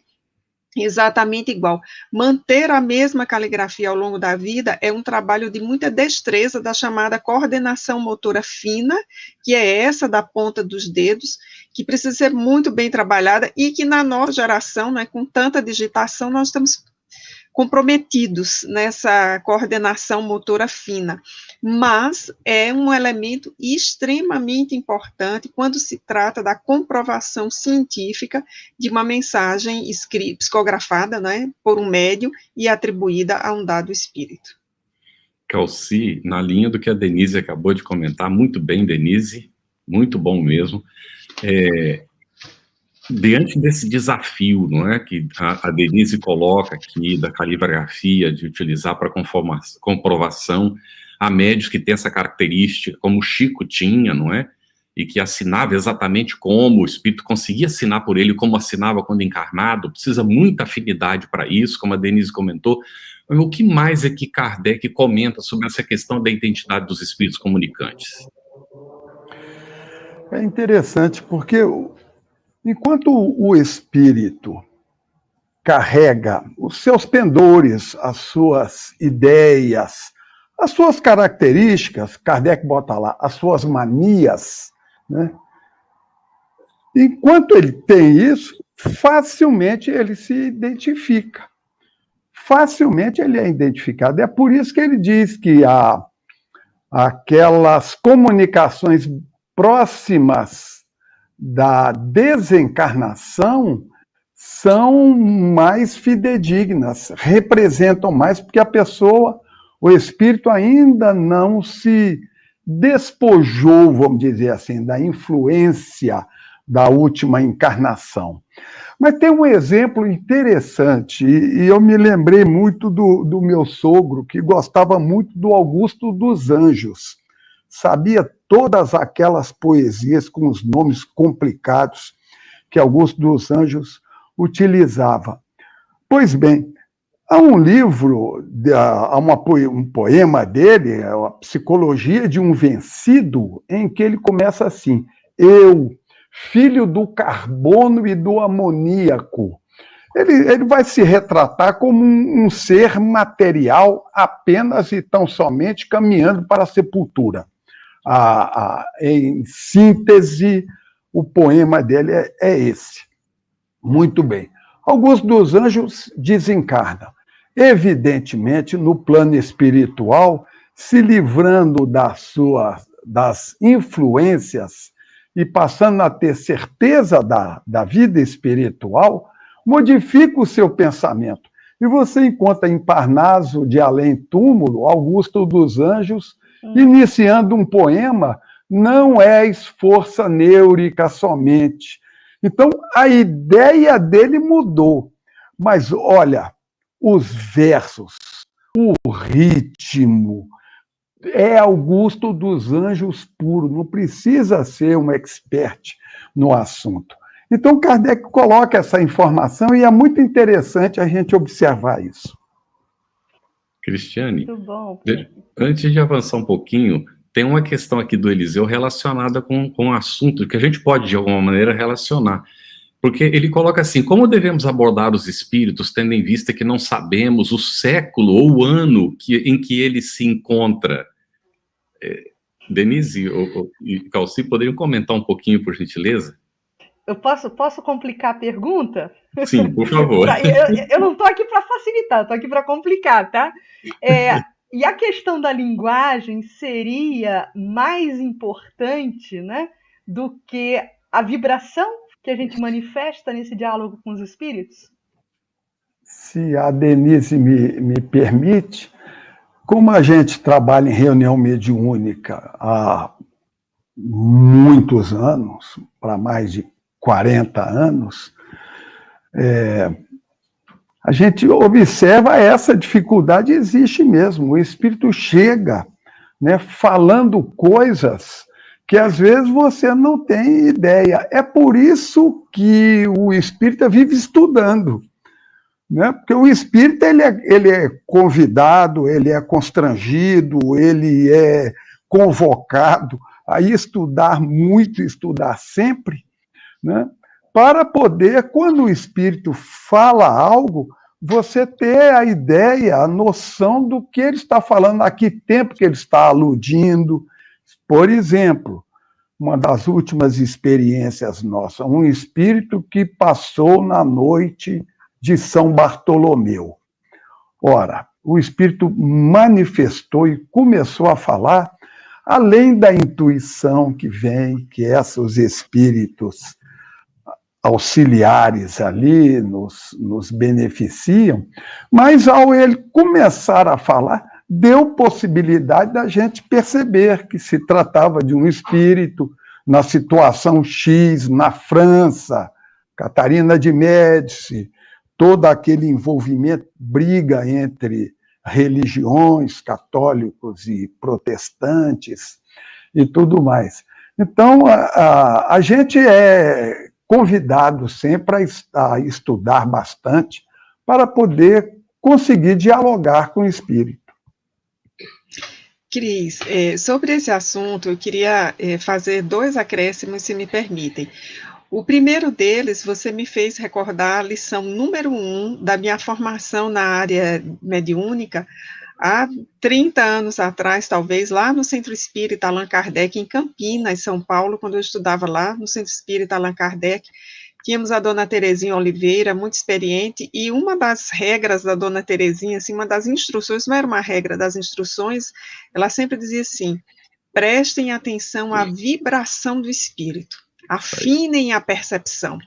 exatamente igual. Manter a mesma caligrafia ao longo da vida é um trabalho de muita destreza, da chamada coordenação motora fina, que é essa da ponta dos dedos, que precisa ser muito bem trabalhada e que na nova geração, né, com tanta digitação, nós estamos comprometidos nessa coordenação motora fina, mas é um elemento extremamente importante quando se trata da comprovação científica de uma mensagem psicografada, né, por um médium e atribuída a um dado espírito. Calci, na linha do que a Denise acabou de comentar, muito bem, Denise, muito bom mesmo. Diante desse desafio, não é, que a Denise coloca aqui, da caligrafia, de utilizar para comprovação, há médios que têm essa característica, como o Chico tinha, não é, e que assinava exatamente como o espírito conseguia assinar por ele, como assinava quando encarnado, precisa muita afinidade para isso, como a Denise comentou. O que mais é que Kardec comenta sobre essa questão da identidade dos espíritos comunicantes? É interessante, porque enquanto o espírito carrega os seus pendores, as suas ideias, as suas características, Kardec bota lá, as suas manias, né? Enquanto ele tem isso, facilmente ele se identifica. Facilmente ele é identificado. É por isso que ele diz que aquelas comunicações próximas da desencarnação são mais fidedignas, representam mais, porque a pessoa, o espírito ainda não se despojou, vamos dizer assim, da influência da última encarnação. Mas tem um exemplo interessante, e eu me lembrei muito do meu sogro, que gostava muito do Augusto dos Anjos. Sabia todas aquelas poesias com os nomes complicados que Augusto dos Anjos utilizava. Pois bem, Há um livro, um poema dele, A Psicologia de um Vencido, em que ele começa assim: eu, filho do carbono e do amoníaco. Ele vai se retratar como um ser material apenas e tão somente caminhando para a sepultura. Em síntese, o poema dele é esse. Muito bem. Augusto dos Anjos desencarna, evidentemente, no plano espiritual, se livrando das influências e passando a ter certeza da vida espiritual, modifica o seu pensamento. E você encontra em Parnaso de Além Túmulo, Augusto dos Anjos, iniciando um poema, não és força neúrica somente. Então, a ideia dele mudou. Mas, olha, os versos, o ritmo, é Augusto dos Anjos puro, não precisa ser um expert no assunto. Então, Kardec coloca essa informação e é muito interessante a gente observar isso. Cristiane, Muito bom. Antes de avançar um pouquinho, tem uma questão aqui do Eliseu relacionada com o assunto, que a gente pode, de alguma maneira, relacionar. Porque ele coloca assim: como devemos abordar os espíritos, tendo em vista que não sabemos o século ou o ano em que ele se encontra? Denise e Calci, poderiam comentar um pouquinho, por gentileza? Eu posso complicar a pergunta? Sim, por favor. Eu não estou aqui para facilitar, estou aqui para complicar, tá? E a questão da linguagem seria mais importante, né, do que a vibração que a gente manifesta nesse diálogo com os espíritos? Se a Denise me permite, como a gente trabalha em reunião mediúnica há muitos anos, para mais de 40 anos, a gente observa essa dificuldade, existe mesmo. O espírito chega, né, falando coisas que às vezes você não tem ideia. É por isso que o espírita vive estudando, né? Porque o espírita ele é convidado, ele é constrangido, ele é convocado a estudar muito, estudar sempre, né? Para poder, quando o espírito fala algo, você ter a ideia, a noção do que ele está falando, a que tempo que ele está aludindo. Por exemplo, uma das últimas experiências nossas, um espírito que passou na noite de São Bartolomeu. Ora, o espírito manifestou e começou a falar, além da intuição que vem, que esses espíritos auxiliares ali nos beneficiam, mas ao ele começar a falar, deu possibilidade da gente perceber que se tratava de um espírito na situação X, na França, Catarina de Médici, todo aquele envolvimento, briga entre religiões, católicos e protestantes e tudo mais. Então, a gente é convidado sempre a estudar bastante para poder conseguir dialogar com o espírito. Cris, sobre esse assunto, eu queria fazer 2 acréscimos, se me permitem. O primeiro deles, você me fez recordar a lição número 1 da minha formação na área mediúnica, há 30 anos atrás, talvez, lá no Centro Espírita Allan Kardec, em Campinas, São Paulo, quando eu estudava lá no Centro Espírita Allan Kardec, tínhamos a dona Terezinha Oliveira, muito experiente, e uma das regras da dona Terezinha, assim, uma das instruções, não era uma regra das instruções, ela sempre dizia assim: prestem atenção à vibração do espírito, afinem a percepção,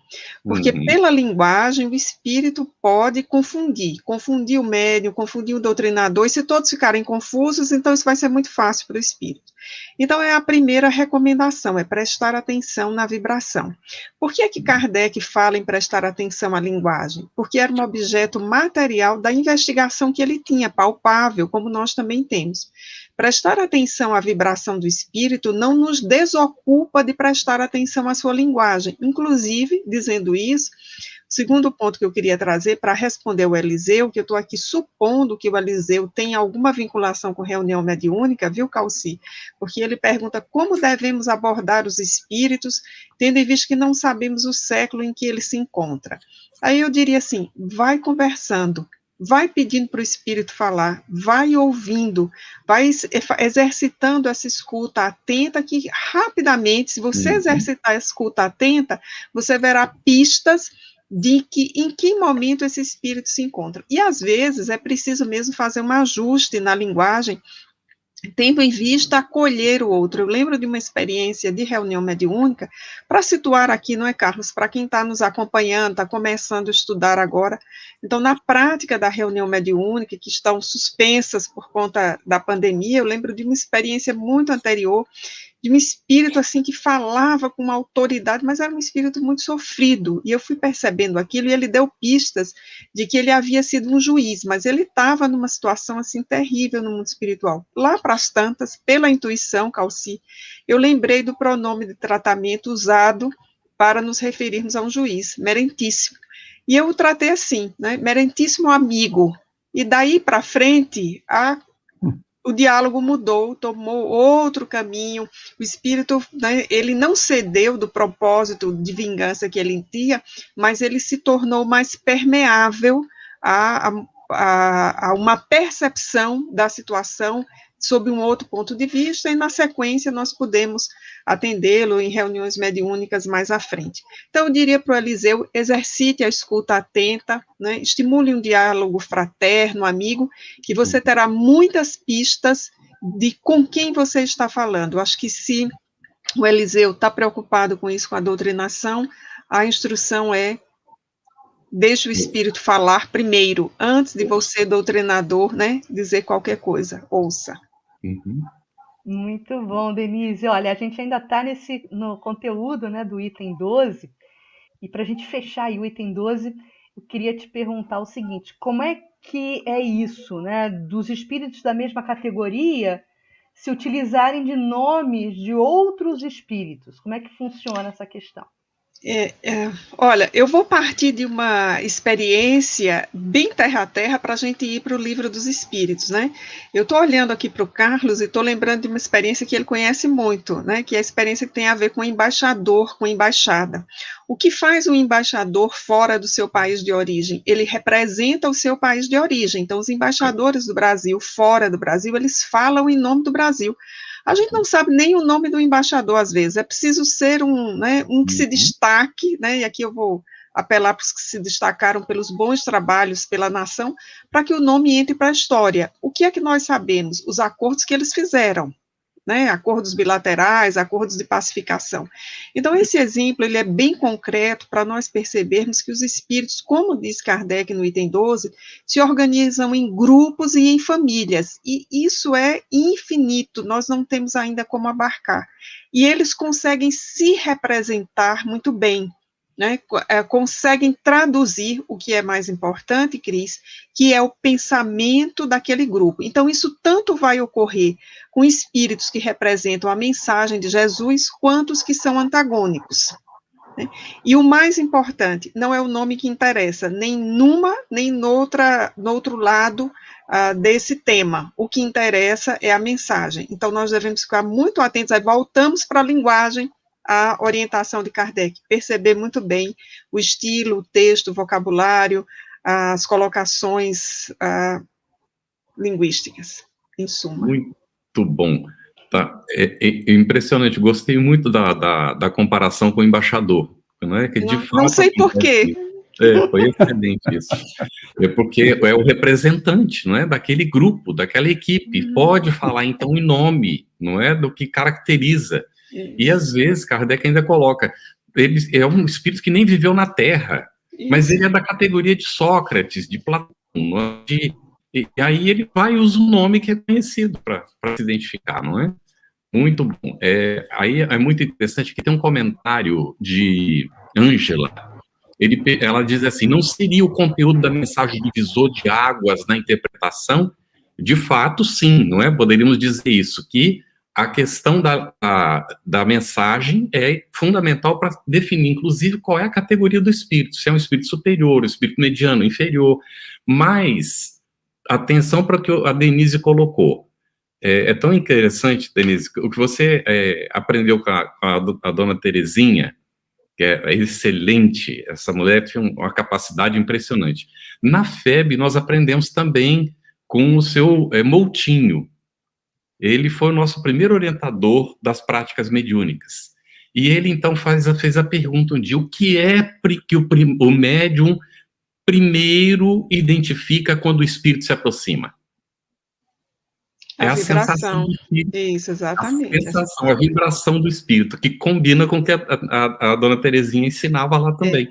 porque pela linguagem o espírito pode confundir o médium, confundir o doutrinador, e se todos ficarem confusos, então isso vai ser muito fácil para o espírito. Então é a primeira recomendação, é prestar atenção na vibração. Por que é que Kardec fala em prestar atenção à linguagem? Porque era um objeto material da investigação que ele tinha, palpável, como nós também temos. Prestar atenção à vibração do espírito não nos desocupa de prestar atenção à sua linguagem. Inclusive, dizendo isso, segundo ponto que eu queria trazer para responder o Eliseu, que eu estou aqui supondo que o Eliseu tem alguma vinculação com reunião mediúnica, viu, Calci? Porque ele pergunta como devemos abordar os espíritos, tendo em vista que não sabemos o século em que ele se encontra. Aí eu diria assim, vai conversando, vai pedindo para o espírito falar, vai ouvindo, vai exercitando essa escuta atenta, que rapidamente, se você exercitar a escuta atenta, você verá pistas de que em que momento esse espírito se encontra. E às vezes é preciso mesmo fazer um ajuste na linguagem, tendo em vista acolher o outro. Eu lembro de uma experiência de reunião mediúnica, para situar aqui, não é, Carlos, para quem está nos acompanhando, está começando a estudar agora. Então, na prática da reunião mediúnica, que estão suspensas por conta da pandemia, eu lembro de uma experiência muito anterior, de um espírito, assim, que falava com uma autoridade, mas era um espírito muito sofrido, e eu fui percebendo aquilo, e ele deu pistas de que ele havia sido um juiz, mas ele estava numa situação, assim, terrível no mundo espiritual. Lá para as tantas, pela intuição, Calci, eu lembrei do pronome de tratamento usado para nos referirmos a um juiz, merentíssimo, e eu o tratei assim, né, merentíssimo amigo, e daí para frente, o diálogo mudou, tomou outro caminho, o espírito, né, ele não cedeu do propósito de vingança que ele tinha, mas ele se tornou mais permeável a uma percepção da situação sob um outro ponto de vista, e na sequência nós pudemos atendê-lo em reuniões mediúnicas mais à frente. Então, eu diria para o Eliseu, exercite a escuta atenta, né, estimule um diálogo fraterno, amigo, que você terá muitas pistas de com quem você está falando. Eu acho que se o Eliseu está preocupado com isso, com a doutrinação, a instrução é: deixe o espírito falar primeiro, antes de você, doutrinador, né, dizer qualquer coisa, ouça. Uhum. Muito bom, Denise. Olha, a gente ainda está no conteúdo, né, do item 12, e para a gente fechar aí o item 12, eu queria te perguntar o seguinte: como é que é isso, né, dos espíritos da mesma categoria se utilizarem de nomes de outros espíritos? Como é que funciona essa questão? Olha, eu vou partir de uma experiência bem terra a terra para a gente ir para o Livro dos Espíritos, né? Eu estou olhando aqui para o Carlos e estou lembrando de uma experiência que ele conhece muito, né? Que é a experiência que tem a ver com embaixador, com embaixada. O que faz um embaixador fora do seu país de origem? Ele representa o seu país de origem. Então, os embaixadores do Brasil, fora do Brasil, eles falam em nome do Brasil. A gente não sabe nem o nome do embaixador, às vezes, é preciso ser um que se destaque, né, e aqui eu vou apelar para os que se destacaram pelos bons trabalhos pela nação, para que o nome entre para a história. O que é que nós sabemos? Os acordos que eles fizeram, né, acordos bilaterais, acordos de pacificação. Então, esse exemplo, ele é bem concreto para nós percebermos que os espíritos, como diz Kardec no item 12, se organizam em grupos e em famílias, e isso é infinito, nós não temos ainda como abarcar. E eles conseguem se representar muito bem, né, conseguem traduzir o que é mais importante, Cris, que é o pensamento daquele grupo. Então, isso tanto vai ocorrer com espíritos que representam a mensagem de Jesus, quanto os que são antagônicos, né? E o mais importante, não é o nome que interessa, nem numa, nem no outro lado desse tema. O que interessa é a mensagem. Então, nós devemos ficar muito atentos, aí voltamos para a linguagem, a orientação de Kardec, perceber muito bem o estilo, o texto, o vocabulário, as colocações linguísticas, em suma. Muito bom. Tá. É impressionante, gostei muito da comparação com o embaixador, não é? Que de fato, não sei por quê. Foi excelente isso. É porque é o representante, não é? Daquele grupo, daquela equipe, pode falar então em nome, não é? Do que caracteriza. E às vezes Kardec ainda coloca, ele é um espírito que nem viveu na Terra, mas ele é da categoria de Sócrates, de Platão, e aí ele vai e usa um nome que é conhecido para se identificar, não é? Muito bom. Aí é muito interessante que tem um comentário de Ângela. Ela diz assim: não seria o conteúdo da mensagem divisor de águas na interpretação? De fato, sim, não é? Poderíamos dizer isso, que a questão da mensagem é fundamental para definir, inclusive, qual é a categoria do espírito, se é um espírito superior, um espírito mediano, inferior. Mas, atenção para o que a Denise colocou. É tão interessante, Denise, o que você aprendeu com a dona Terezinha, que é excelente, essa mulher tinha uma capacidade impressionante. Na FEB, nós aprendemos também com o seu Moutinho. Ele foi o nosso primeiro orientador das práticas mediúnicas. E ele, então, fez a pergunta um dia, o que é que o médium primeiro identifica quando o espírito se aproxima? A vibração. Sensação do espírito. Isso, exatamente. A vibração do espírito, que combina com o que a dona Terezinha ensinava lá também.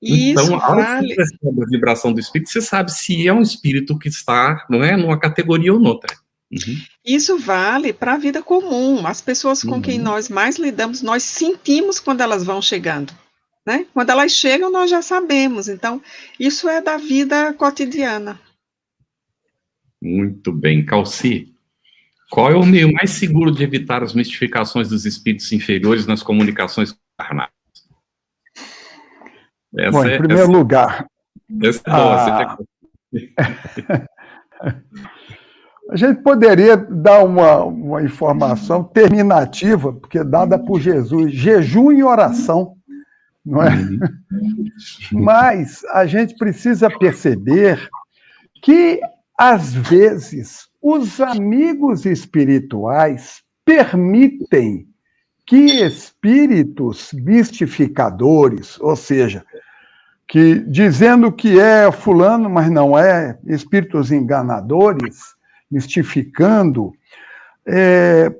Então, ao perceber a vibração do espírito, você sabe se é um espírito que está, não é, numa categoria ou noutra. Uhum. Isso vale para a vida comum. As pessoas com quem nós mais lidamos, nós sentimos quando elas vão chegando, né? Quando elas chegam, nós já sabemos. Então, isso é da vida cotidiana. Muito bem. Calci, qual é o meio mais seguro de evitar as mistificações dos espíritos inferiores nas comunicações carnais? Bom, em primeiro lugar... A gente poderia dar uma informação terminativa, porque dada por Jesus, jejum e oração, não é? Mas a gente precisa perceber que, às vezes, os amigos espirituais permitem que espíritos mistificadores, ou seja, que dizendo que é fulano, mas não é, espíritos enganadores, mistificando,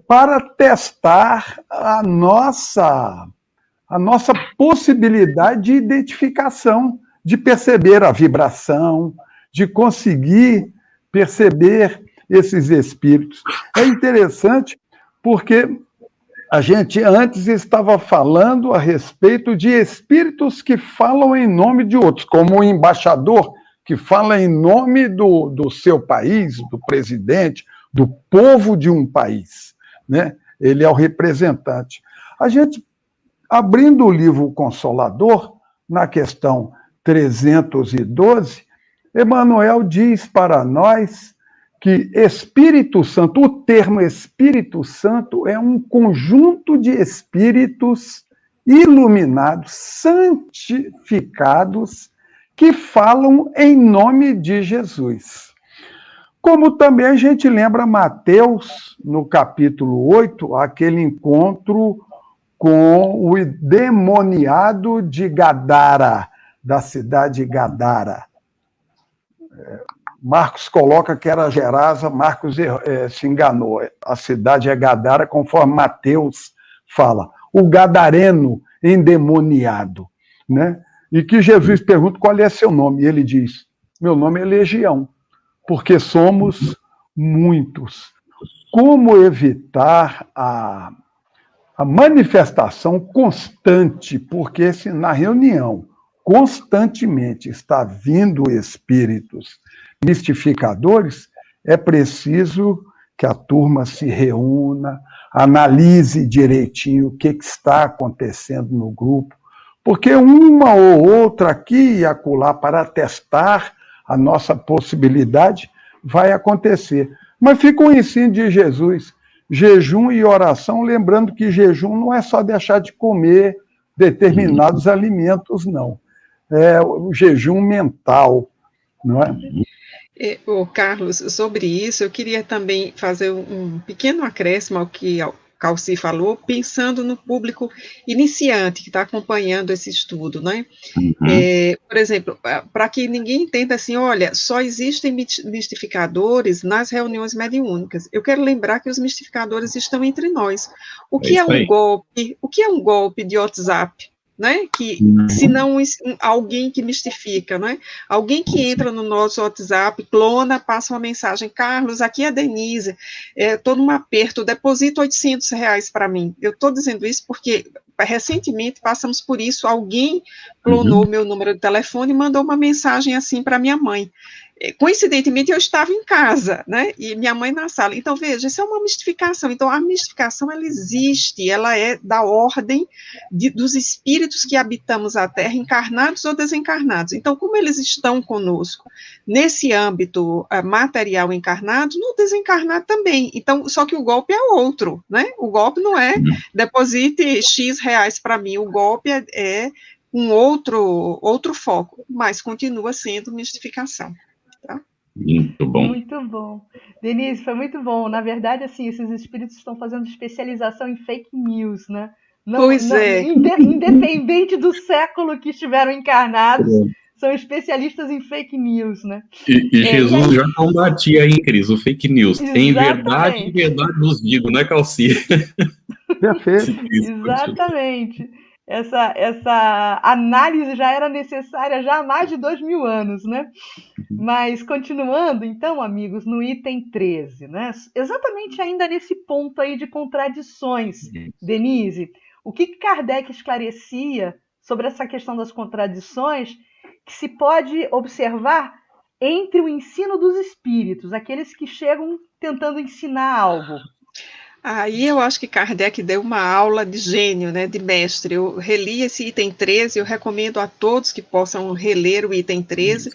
para testar a nossa possibilidade de identificação, de perceber a vibração, de conseguir perceber esses espíritos. É interessante porque a gente antes estava falando a respeito de espíritos que falam em nome de outros, como o embaixador que fala em nome do seu país, do presidente, do povo de um país, né? Ele é o representante. A gente, abrindo o livro Consolador, na questão 312, Emmanuel diz para nós que Espírito Santo, o termo Espírito Santo é um conjunto de espíritos iluminados, santificados, que falam em nome de Jesus. Como também a gente lembra Mateus, no capítulo 8, aquele encontro com o endemoniado de Gadara, da cidade de Gadara. Marcos coloca que era Gerasa, Marcos se enganou. A cidade é Gadara, conforme Mateus fala. O gadareno endemoniado, né? E que Jesus pergunta qual é seu nome. E ele diz, meu nome é Legião, porque somos muitos. Como evitar a manifestação constante? Porque se na reunião constantemente está vindo espíritos mistificadores, é preciso que a turma se reúna, analise direitinho o que está acontecendo no grupo, porque uma ou outra aqui e acolá para testar a nossa possibilidade vai acontecer. Mas fica o ensino de Jesus, jejum e oração, lembrando que jejum não é só deixar de comer determinados alimentos, não. É o jejum mental, não é? Carlos, sobre isso, eu queria também fazer um pequeno acréscimo ao que Calci falou, pensando no público iniciante que está acompanhando esse estudo, né? Por exemplo, para que ninguém entenda assim, olha, só existem mistificadores nas reuniões mediúnicas. Eu quero lembrar que os mistificadores estão entre nós. O que é um golpe? O que é um golpe de WhatsApp? Né? Se não alguém que mistifica, né? Alguém que entra no nosso WhatsApp, clona, passa uma mensagem, Carlos, aqui é a Denise, estou num aperto, deposita R$800 para mim. Eu estou dizendo isso porque recentemente passamos por isso, alguém clonou meu número de telefone e mandou uma mensagem assim para minha mãe. Coincidentemente, eu estava em casa, né, e minha mãe na sala. Então, veja, isso é uma mistificação. Então, a mistificação, ela existe, ela é da ordem dos espíritos que habitamos a Terra, encarnados ou desencarnados. Então, como eles estão conosco nesse âmbito material encarnado, no desencarnado também. Então, só que o golpe é outro, né? O golpe não é deposite X reais para mim, o golpe é um outro foco, mas continua sendo mistificação. Tá? Muito bom. Muito bom. Denise, foi muito bom. Na verdade, assim, esses espíritos estão fazendo especialização em fake news, né? Independente do século que estiveram encarnados, são especialistas em fake news, né? E Jesus já combatia aí, Cris, o fake news. Exatamente. Em verdade vos digo, não é, Calci? Perfeito. Exatamente. Essa análise já era necessária já há mais de 2000 anos, né? Mas, continuando, então, amigos, no item 13, né? Exatamente ainda nesse ponto aí de contradições, Denise, o que Kardec esclarecia sobre essa questão das contradições que se pode observar entre o ensino dos espíritos, aqueles que chegam tentando ensinar algo? Aí eu acho que Kardec deu uma aula de gênio, né, de mestre. Eu reli esse item 13, eu recomendo a todos que possam reler o item 13,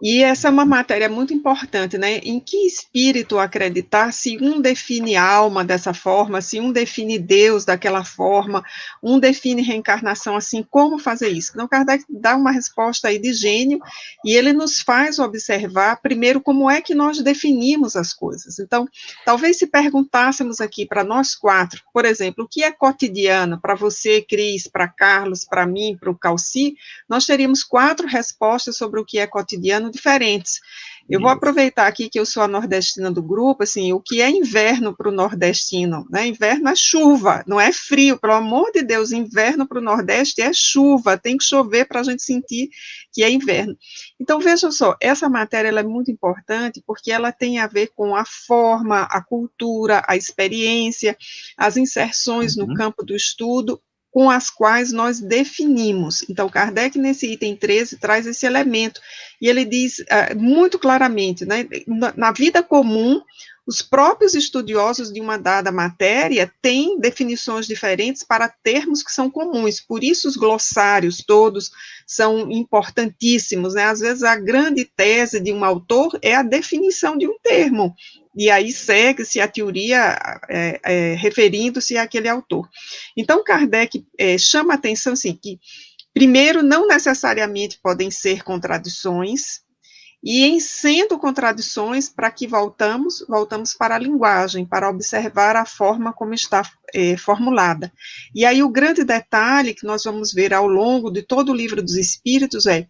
e essa é uma matéria muito importante, né, em que espírito acreditar, se um define alma dessa forma, se um define Deus daquela forma, um define reencarnação assim, como fazer isso? Então Kardec dá uma resposta aí de gênio, e ele nos faz observar, primeiro, como é que nós definimos as coisas. Então, talvez se perguntássemos aqui para nós quatro, por exemplo, o que é cotidiano para você, Cris, para Carlos, para mim, para o Calci, nós teríamos 4 respostas sobre o que é cotidiano diferentes. Eu vou aproveitar aqui que eu sou a nordestina do grupo, assim, o que é inverno para o nordestino, né? Inverno é chuva, não é frio, pelo amor de Deus, inverno para o Nordeste é chuva, tem que chover para a gente sentir que é inverno. Então, veja só, essa matéria ela é muito importante porque ela tem a ver com a forma, a cultura, a experiência, as inserções no campo do estudo, com as quais nós definimos. Então, Kardec, nesse item 13, traz esse elemento, e ele diz muito claramente, né, na vida comum, os próprios estudiosos de uma dada matéria têm definições diferentes para termos que são comuns, por isso os glossários todos são importantíssimos, né? Às vezes a grande tese de um autor é a definição de um termo, e aí segue-se a teoria referindo-se àquele autor. Então, Kardec chama a atenção, assim, que, primeiro, não necessariamente podem ser contradições, e em sendo contradições, para que voltamos para a linguagem, para observar a forma como está formulada. E aí o grande detalhe que nós vamos ver ao longo de todo o Livro dos Espíritos é,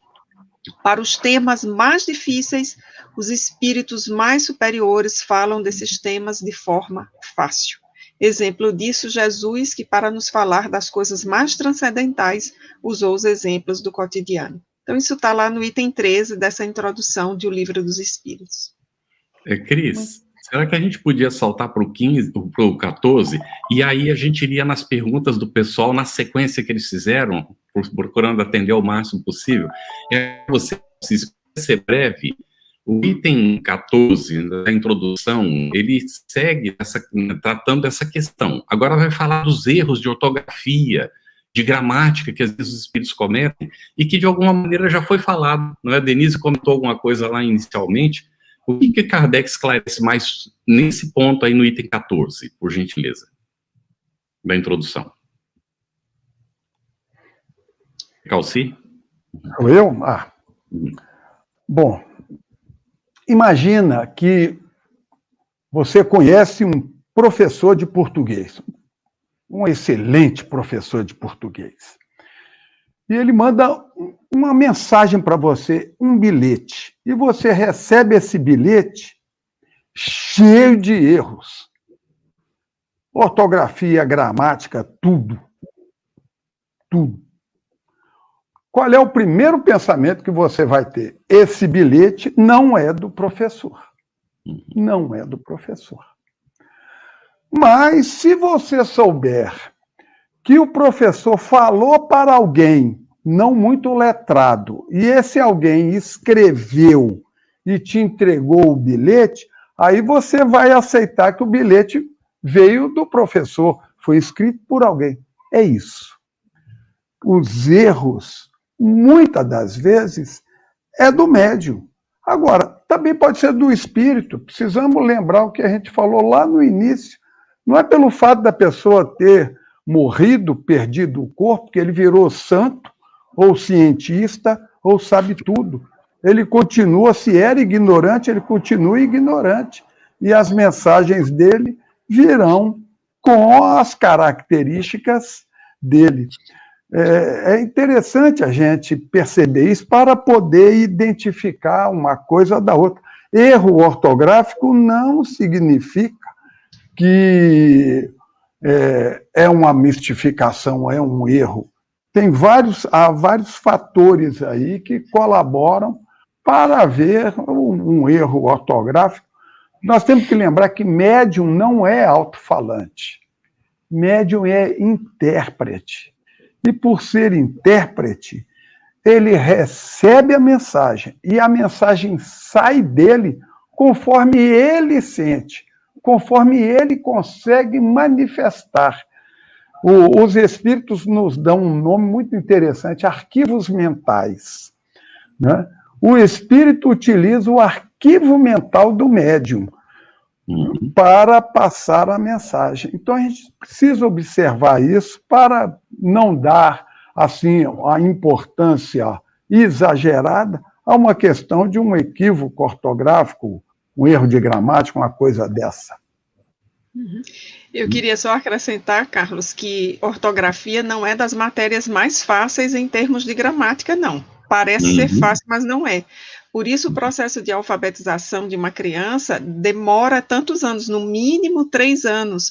para os temas mais difíceis, os espíritos mais superiores falam desses temas de forma fácil. Exemplo disso, Jesus, que para nos falar das coisas mais transcendentais, usou os exemplos do cotidiano. Então, isso está lá no item 13 dessa introdução de O Livro dos Espíritos. Cris, será que a gente podia saltar para o 15, para o 14, e aí a gente iria nas perguntas do pessoal, na sequência que eles fizeram, procurando atender ao máximo possível? Você, se ser breve, o item 14 da introdução, ele segue tratando dessa questão. Agora vai falar dos erros de ortografia, de gramática que às vezes os espíritos cometem, e que de alguma maneira já foi falado, não é? A Denise comentou alguma coisa lá inicialmente. O que Kardec esclarece mais nesse ponto aí no item 14, por gentileza, da introdução? Calci? Eu? Bom, imagina que você conhece um professor de português, um excelente professor de português. E ele manda uma mensagem para você, um bilhete. E você recebe esse bilhete cheio de erros. Ortografia, gramática, tudo. Tudo. Qual é o primeiro pensamento que você vai ter? Esse bilhete não é do professor. Não é do professor. Mas, se você souber que o professor falou para alguém não muito letrado, e esse alguém escreveu e te entregou o bilhete, aí você vai aceitar que o bilhete veio do professor, foi escrito por alguém. É isso. Os erros, muitas das vezes, é do médium. Agora, também pode ser do espírito. Precisamos lembrar o que a gente falou lá no início. Não é pelo fato da pessoa ter morrido, perdido o corpo, que ele virou santo, ou cientista, ou sabe tudo. Ele continua, se era ignorante, ele continua ignorante. E as mensagens dele virão com as características dele. É interessante a gente perceber isso para poder identificar uma coisa da outra. Erro ortográfico não significa que é uma mistificação, é um erro. Há vários fatores aí que colaboram para haver um erro ortográfico. Nós temos que lembrar que médium não é alto-falante. Médium é intérprete. E por ser intérprete, ele recebe a mensagem, e a mensagem sai dele conforme ele sente, conforme ele consegue manifestar. Os espíritos nos dão um nome muito interessante, arquivos mentais, né? O espírito utiliza o arquivo mental do médium para passar a mensagem. Então, a gente precisa observar isso para não dar assim a importância exagerada a uma questão de um equívoco ortográfico, um erro de gramática, uma coisa dessa. Eu queria só acrescentar, Carlos, que ortografia não é das matérias mais fáceis em termos de gramática, não. Parece ser fácil, mas não é. Por isso, o processo de alfabetização de uma criança demora tantos anos, no mínimo 3 anos.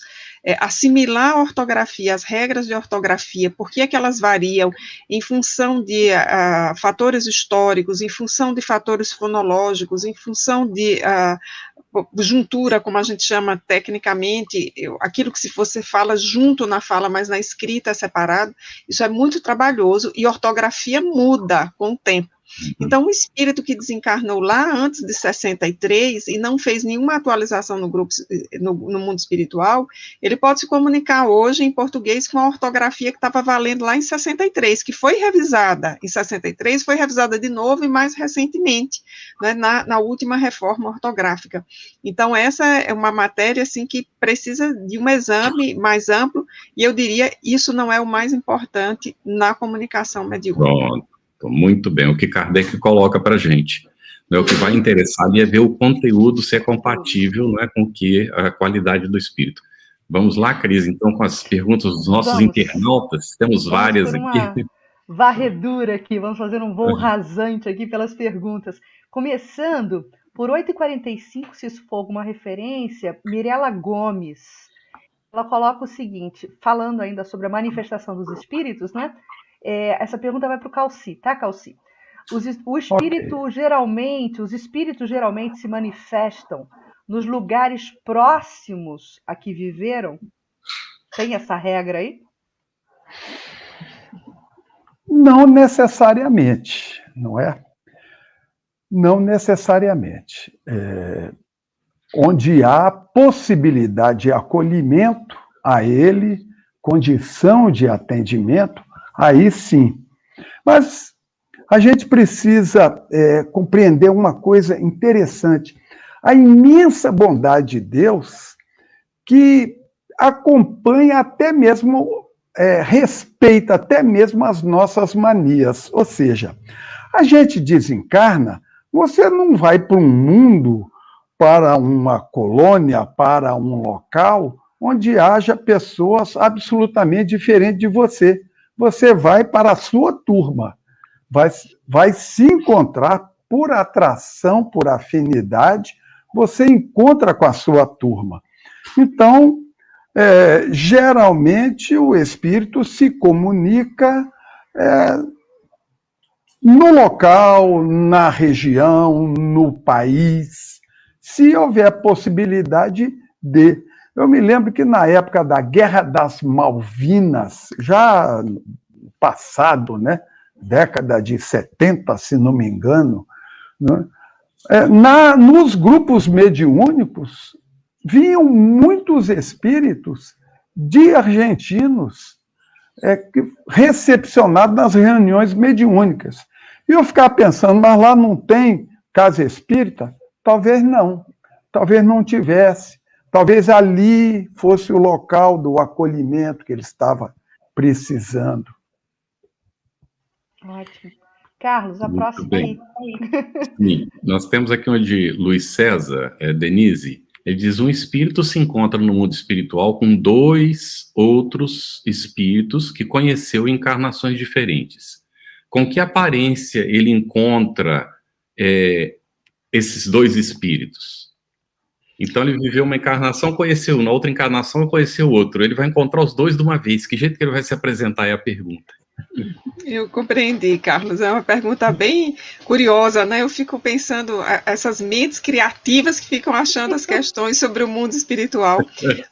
Assimilar a ortografia, as regras de ortografia, por que é que elas variam em função de fatores históricos, em função de fatores fonológicos, em função de juntura, como a gente chama tecnicamente, aquilo que se você fala junto na fala, mas na escrita é separado, isso é muito trabalhoso e ortografia muda com o tempo. Então, o espírito que desencarnou lá antes de 63 e não fez nenhuma atualização no mundo espiritual, ele pode se comunicar hoje em português com a ortografia que estava valendo lá em 63, que foi revisada em 63, foi revisada de novo e mais recentemente, né, na última reforma ortográfica. Então, essa é uma matéria assim, que precisa de um exame mais amplo, e eu diria, isso não é o mais importante na comunicação mediúnica. Muito bem, o que Kardec coloca para a gente. O que vai interessar ali é ver o conteúdo ser compatível, não é, com a qualidade do espírito. Vamos lá, Cris, então, com as perguntas dos nossos internautas. Temos várias aqui. Varredura aqui, vamos fazer um voo rasante aqui pelas perguntas. Começando por 8h45, se isso for alguma referência, Mirela Gomes. Ela coloca o seguinte, falando ainda sobre a manifestação dos espíritos, né? Essa pergunta vai para o Calci, tá, Calci? Os espíritos geralmente se manifestam nos lugares próximos a que viveram? Tem essa regra aí? Não necessariamente, não é? Não necessariamente. Onde há possibilidade de acolhimento a ele, condição de atendimento, aí sim. Mas a gente precisa compreender uma coisa interessante. A imensa bondade de Deus que acompanha até mesmo, respeita até mesmo as nossas manias. Ou seja, a gente desencarna, você não vai para um mundo, para uma colônia, para um local onde haja pessoas absolutamente diferentes de você. Você vai para a sua turma, vai se encontrar por atração, por afinidade, você encontra com a sua turma. Então, geralmente, o espírito se comunica no local, na região, no país, se houver possibilidade de... Eu me lembro que na época da Guerra das Malvinas, já passado, né, década de 70, se não me engano, né, Nos grupos mediúnicos, vinham muitos espíritos de argentinos recepcionados nas reuniões mediúnicas. E eu ficava pensando, mas lá não tem casa espírita? Talvez não tivesse. Talvez ali fosse o local do acolhimento que ele estava precisando. Ótimo. Carlos, a Muito próxima bem. aí. Sim, nós temos aqui uma de Luiz César, Denise. Ele diz: um espírito se encontra no mundo espiritual com 2 outros espíritos que conheceu em encarnações diferentes. Com que aparência ele encontra esses 2 espíritos? Então ele viveu uma encarnação, conheceu, na outra encarnação conheceu outro. Ele vai encontrar os 2 de uma vez. Que jeito que ele vai se apresentar é a pergunta. Eu compreendi, Carlos. É uma pergunta bem curiosa, né? Eu fico pensando essas mentes criativas que ficam achando as questões sobre o mundo espiritual.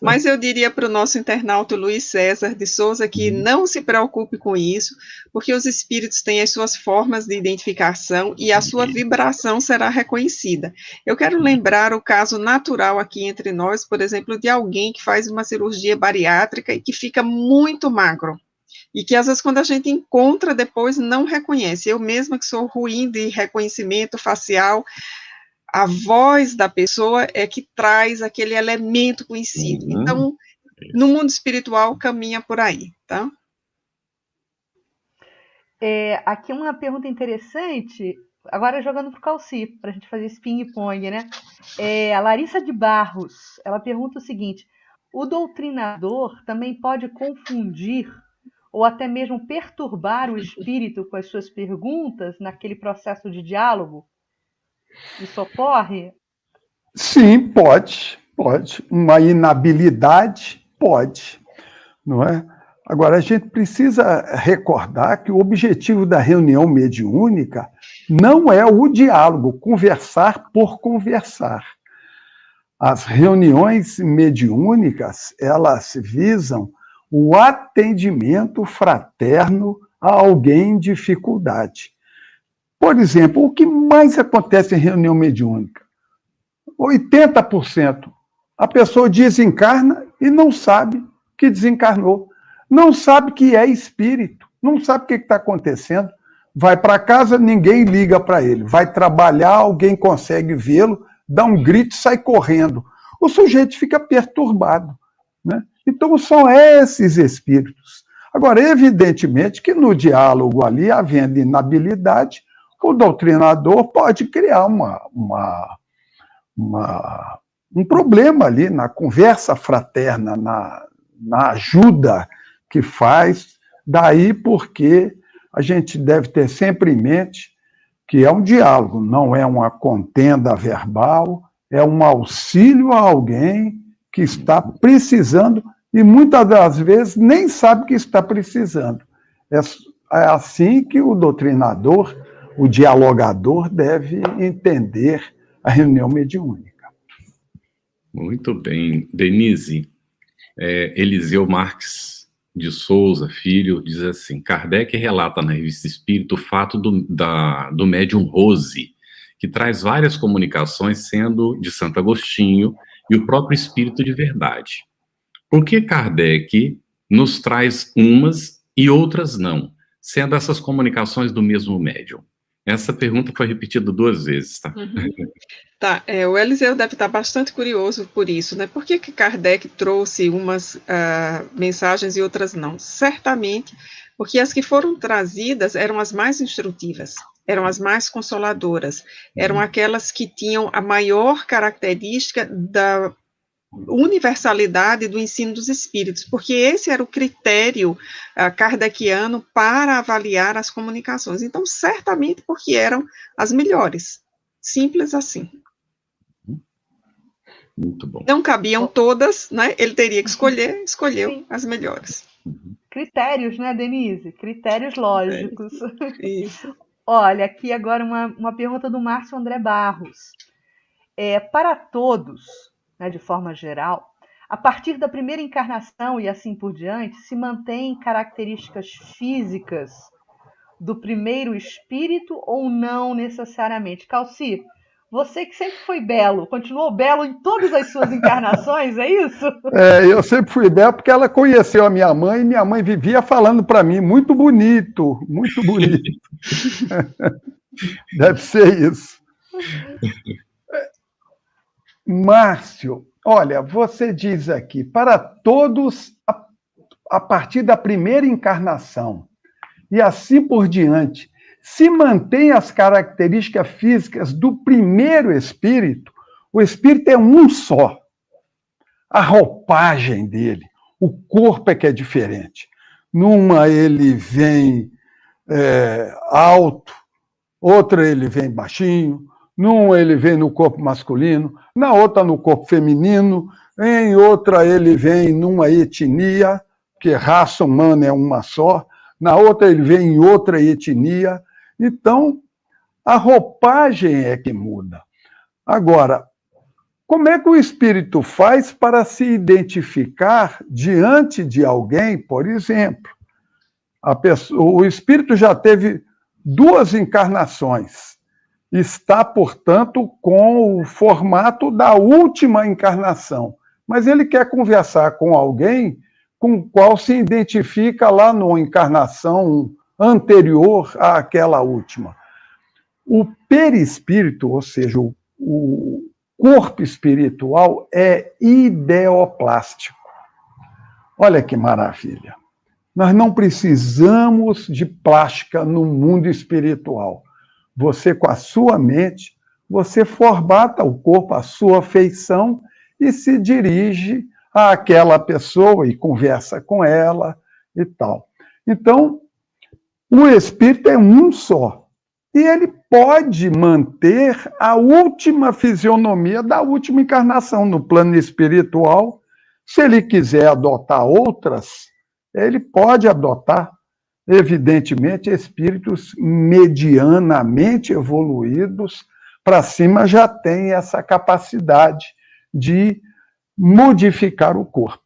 Mas eu diria para o nosso internauta Luiz César de Souza que não se preocupe com isso, porque os espíritos têm as suas formas de identificação e a sua vibração será reconhecida. Eu quero lembrar o caso natural aqui entre nós, por exemplo, de alguém que faz uma cirurgia bariátrica e que fica muito magro. E que, às vezes, quando a gente encontra depois, não reconhece. Eu mesma, que sou ruim de reconhecimento facial, a voz da pessoa é que traz aquele elemento conhecido. Então, no mundo espiritual, caminha por aí, tá? Aqui uma pergunta interessante, agora jogando para o Calci, para a gente fazer esse ping-pong, né? A Larissa de Barros, ela pergunta o seguinte: o doutrinador também pode confundir ou até mesmo perturbar o espírito com as suas perguntas naquele processo de diálogo? Isso ocorre? Sim, pode. Uma inabilidade, pode, não é? Agora, a gente precisa recordar que o objetivo da reunião mediúnica não é o diálogo, conversar por conversar. As reuniões mediúnicas, elas visam o atendimento fraterno a alguém em dificuldade. Por exemplo, o que mais acontece em reunião mediúnica? 80%. A pessoa desencarna e não sabe que desencarnou. Não sabe que é espírito. Não sabe o que está acontecendo. Vai para casa, ninguém liga para ele. Vai trabalhar, alguém consegue vê-lo, dá um grito e sai correndo. O sujeito fica perturbado, né? Então, são esses espíritos. Agora, evidentemente que no diálogo ali, havendo inabilidade, o doutrinador pode criar um problema ali na conversa fraterna, na ajuda que faz. Daí porque a gente deve ter sempre em mente que é um diálogo, não é uma contenda verbal, é um auxílio a alguém que está precisando e muitas das vezes nem sabe que está precisando. É assim que o doutrinador, o dialogador, deve entender a reunião mediúnica. Muito bem. Denise, Eliseu Marques de Souza, filho, diz assim: Kardec relata na Revista Espírita o fato do médium Rose, que traz várias comunicações, sendo de Santo Agostinho e o próprio Espírito de Verdade. Por que Kardec nos traz umas e outras não, sendo essas comunicações do mesmo médium? Essa pergunta foi repetida 2 vezes, tá? Tá, o Eliseu deve estar bastante curioso por isso, né? Por que Kardec trouxe umas mensagens e outras não? Certamente porque as que foram trazidas eram as mais instrutivas, eram as mais consoladoras, eram aquelas que tinham a maior característica da universalidade do ensino dos espíritos, porque esse era o critério kardeciano para avaliar as comunicações. Então, certamente porque eram as melhores. Simples assim. Muito bom. Não cabiam todas, né? Ele teria que escolher, escolheu Sim. as melhores. Critérios, né, Denise? Critérios lógicos. Isso. Olha, aqui agora uma pergunta do Márcio André Barros. Para todos, né, de forma geral, a partir da primeira encarnação e assim por diante, se mantêm características físicas do primeiro espírito ou não necessariamente? Calci, Você que sempre foi belo, continuou belo em todas as suas encarnações, é isso? Eu sempre fui belo porque ela conheceu a minha mãe e minha mãe vivia falando para mim, muito bonito, muito bonito. Deve ser isso. Márcio, olha, você diz aqui, para todos, a partir da primeira encarnação e assim por diante, se mantém as características físicas do primeiro espírito, o espírito é um só. A roupagem dele, o corpo é que é diferente. Numa ele vem alto, outra ele vem baixinho, numa ele vem no corpo masculino, na outra no corpo feminino, em outra ele vem numa etnia, porque raça humana é uma só, na outra ele vem em outra etnia. Então, a roupagem é que muda. Agora, como é que o espírito faz para se identificar diante de alguém, por exemplo? O espírito já teve 2 encarnações. Está, portanto, com o formato da última encarnação. Mas ele quer conversar com alguém com o qual se identifica lá numa encarnação anterior àquela última. O perispírito, ou seja, o corpo espiritual, é ideoplástico. Olha que maravilha. Nós não precisamos de plástica no mundo espiritual. Você, com a sua mente, você formata o corpo à sua feição e se dirige àquela pessoa e conversa com ela e tal. Então, o espírito é um só. E ele pode manter a última fisionomia da última encarnação no plano espiritual. Se ele quiser adotar outras, ele pode adotar. Evidentemente, espíritos medianamente evoluídos para cima já têm essa capacidade de modificar o corpo.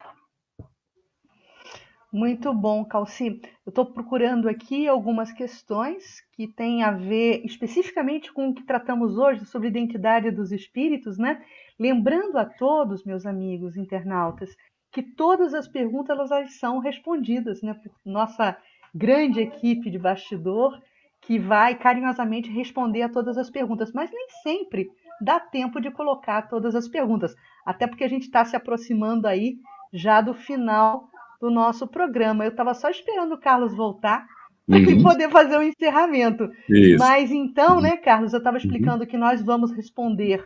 Muito bom, Calci. Eu estou procurando aqui algumas questões que têm a ver especificamente com o que tratamos hoje sobre a identidade dos espíritos, né? Lembrando a todos, meus amigos internautas, que todas as perguntas elas são respondidas, né, por nossa grande equipe de bastidor, que vai carinhosamente responder a todas as perguntas, mas nem sempre dá tempo de colocar todas as perguntas, até porque a gente está se aproximando aí já do final do nosso programa. Eu estava só esperando o Carlos voltar para poder fazer o encerramento. Isso. Mas então, né, Carlos, eu estava explicando que nós vamos responder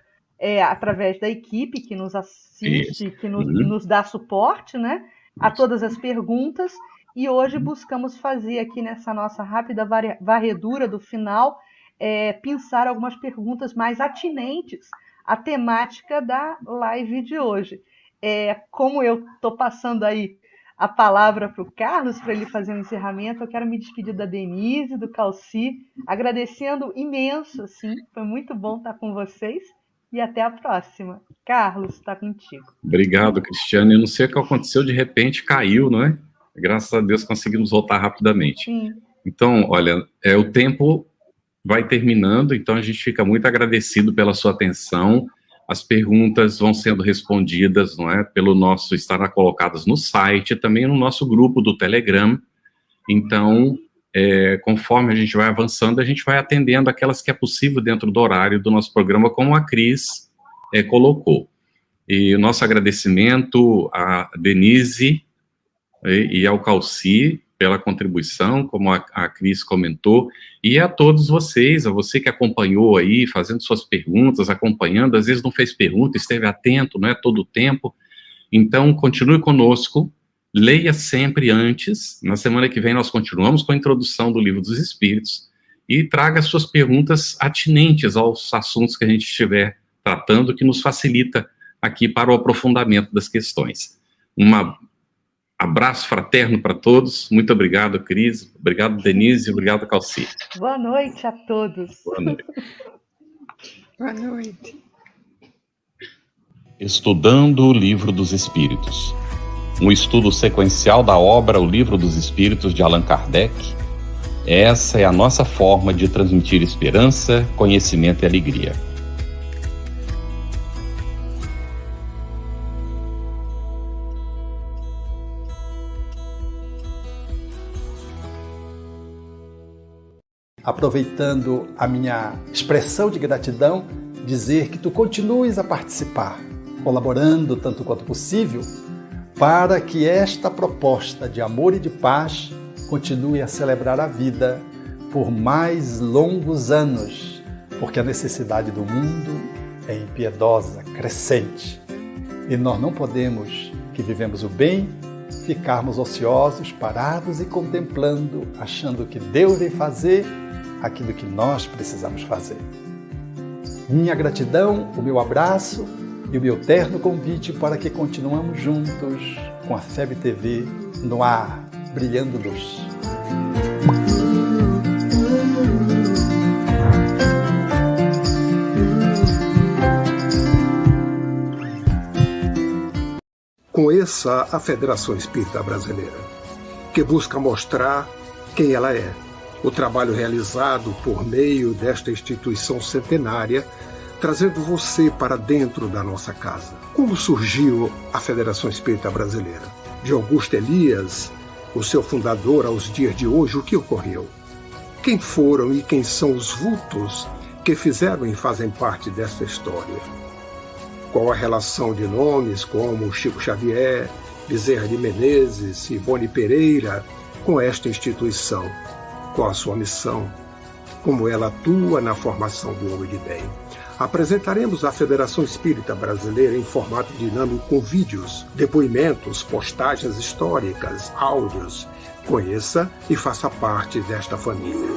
através da equipe que nos assiste, que nos dá suporte, né, a todas as perguntas, e hoje buscamos fazer aqui nessa nossa rápida varredura do final, pensar algumas perguntas mais atinentes à temática da live de hoje. Como eu estou passando aí a palavra para o Carlos, para ele fazer um encerramento, eu quero me despedir da Denise, do Calci, agradecendo imenso, assim, foi muito bom estar com vocês, e até a próxima. Carlos, está contigo. Obrigado, Cristiane. Eu não sei o que aconteceu, de repente caiu, não é? Graças a Deus conseguimos voltar rapidamente. Sim. Então, olha, o tempo vai terminando, então a gente fica muito agradecido pela sua atenção. As perguntas vão sendo respondidas, não é, pelo nosso, estará colocadas no site, também no nosso grupo do Telegram. Então, conforme a gente vai avançando, a gente vai atendendo aquelas que é possível dentro do horário do nosso programa, como a Cris colocou. E o nosso agradecimento à Denise e ao Calci pela contribuição, como a Cris comentou, e a todos vocês, a você que acompanhou aí, fazendo suas perguntas, acompanhando, às vezes não fez pergunta, esteve atento, não é, todo o tempo. Então, continue conosco, leia sempre antes. Na semana que vem nós continuamos com a introdução do Livro dos Espíritos, e traga suas perguntas atinentes aos assuntos que a gente estiver tratando, que nos facilita aqui para o aprofundamento das questões. Abraço fraterno para todos. Muito obrigado, Cris. Obrigado, Denise. Obrigado, Calci. Boa noite a todos. Boa noite. Boa noite. Estudando o Livro dos Espíritos. Um estudo sequencial da obra O Livro dos Espíritos de Allan Kardec. Essa é a nossa forma de transmitir esperança, conhecimento e alegria. aproveitando a minha expressão de gratidão, dizer que tu continues a participar, colaborando tanto quanto possível, para que esta proposta de amor e de paz continue a celebrar a vida por mais longos anos, porque a necessidade do mundo é impiedosa, crescente. E nós não podemos, que vivemos o bem, ficarmos ociosos, parados e contemplando, achando que Deus vem fazer aquilo que nós precisamos fazer. Minha gratidão, o meu abraço e o meu terno convite para que continuemos juntos com a FEB TV no ar, brilhando luz. Conheça a Federação Espírita Brasileira, que busca mostrar quem ela é. O trabalho realizado por meio desta instituição centenária, trazendo você para dentro da nossa casa. Como surgiu a Federação Espírita Brasileira? De Augusto Elias, o seu fundador, aos dias de hoje, o que ocorreu? Quem foram e quem são os vultos que fizeram e fazem parte desta história? Qual a relação de nomes como Chico Xavier, Bezerra de Menezes e Boni Pereira com esta instituição? Qual a sua missão? Como ela atua na formação do homem de bem? Apresentaremos a Federação Espírita Brasileira em formato dinâmico com vídeos, depoimentos, postagens históricas, áudios. Conheça e faça parte desta família.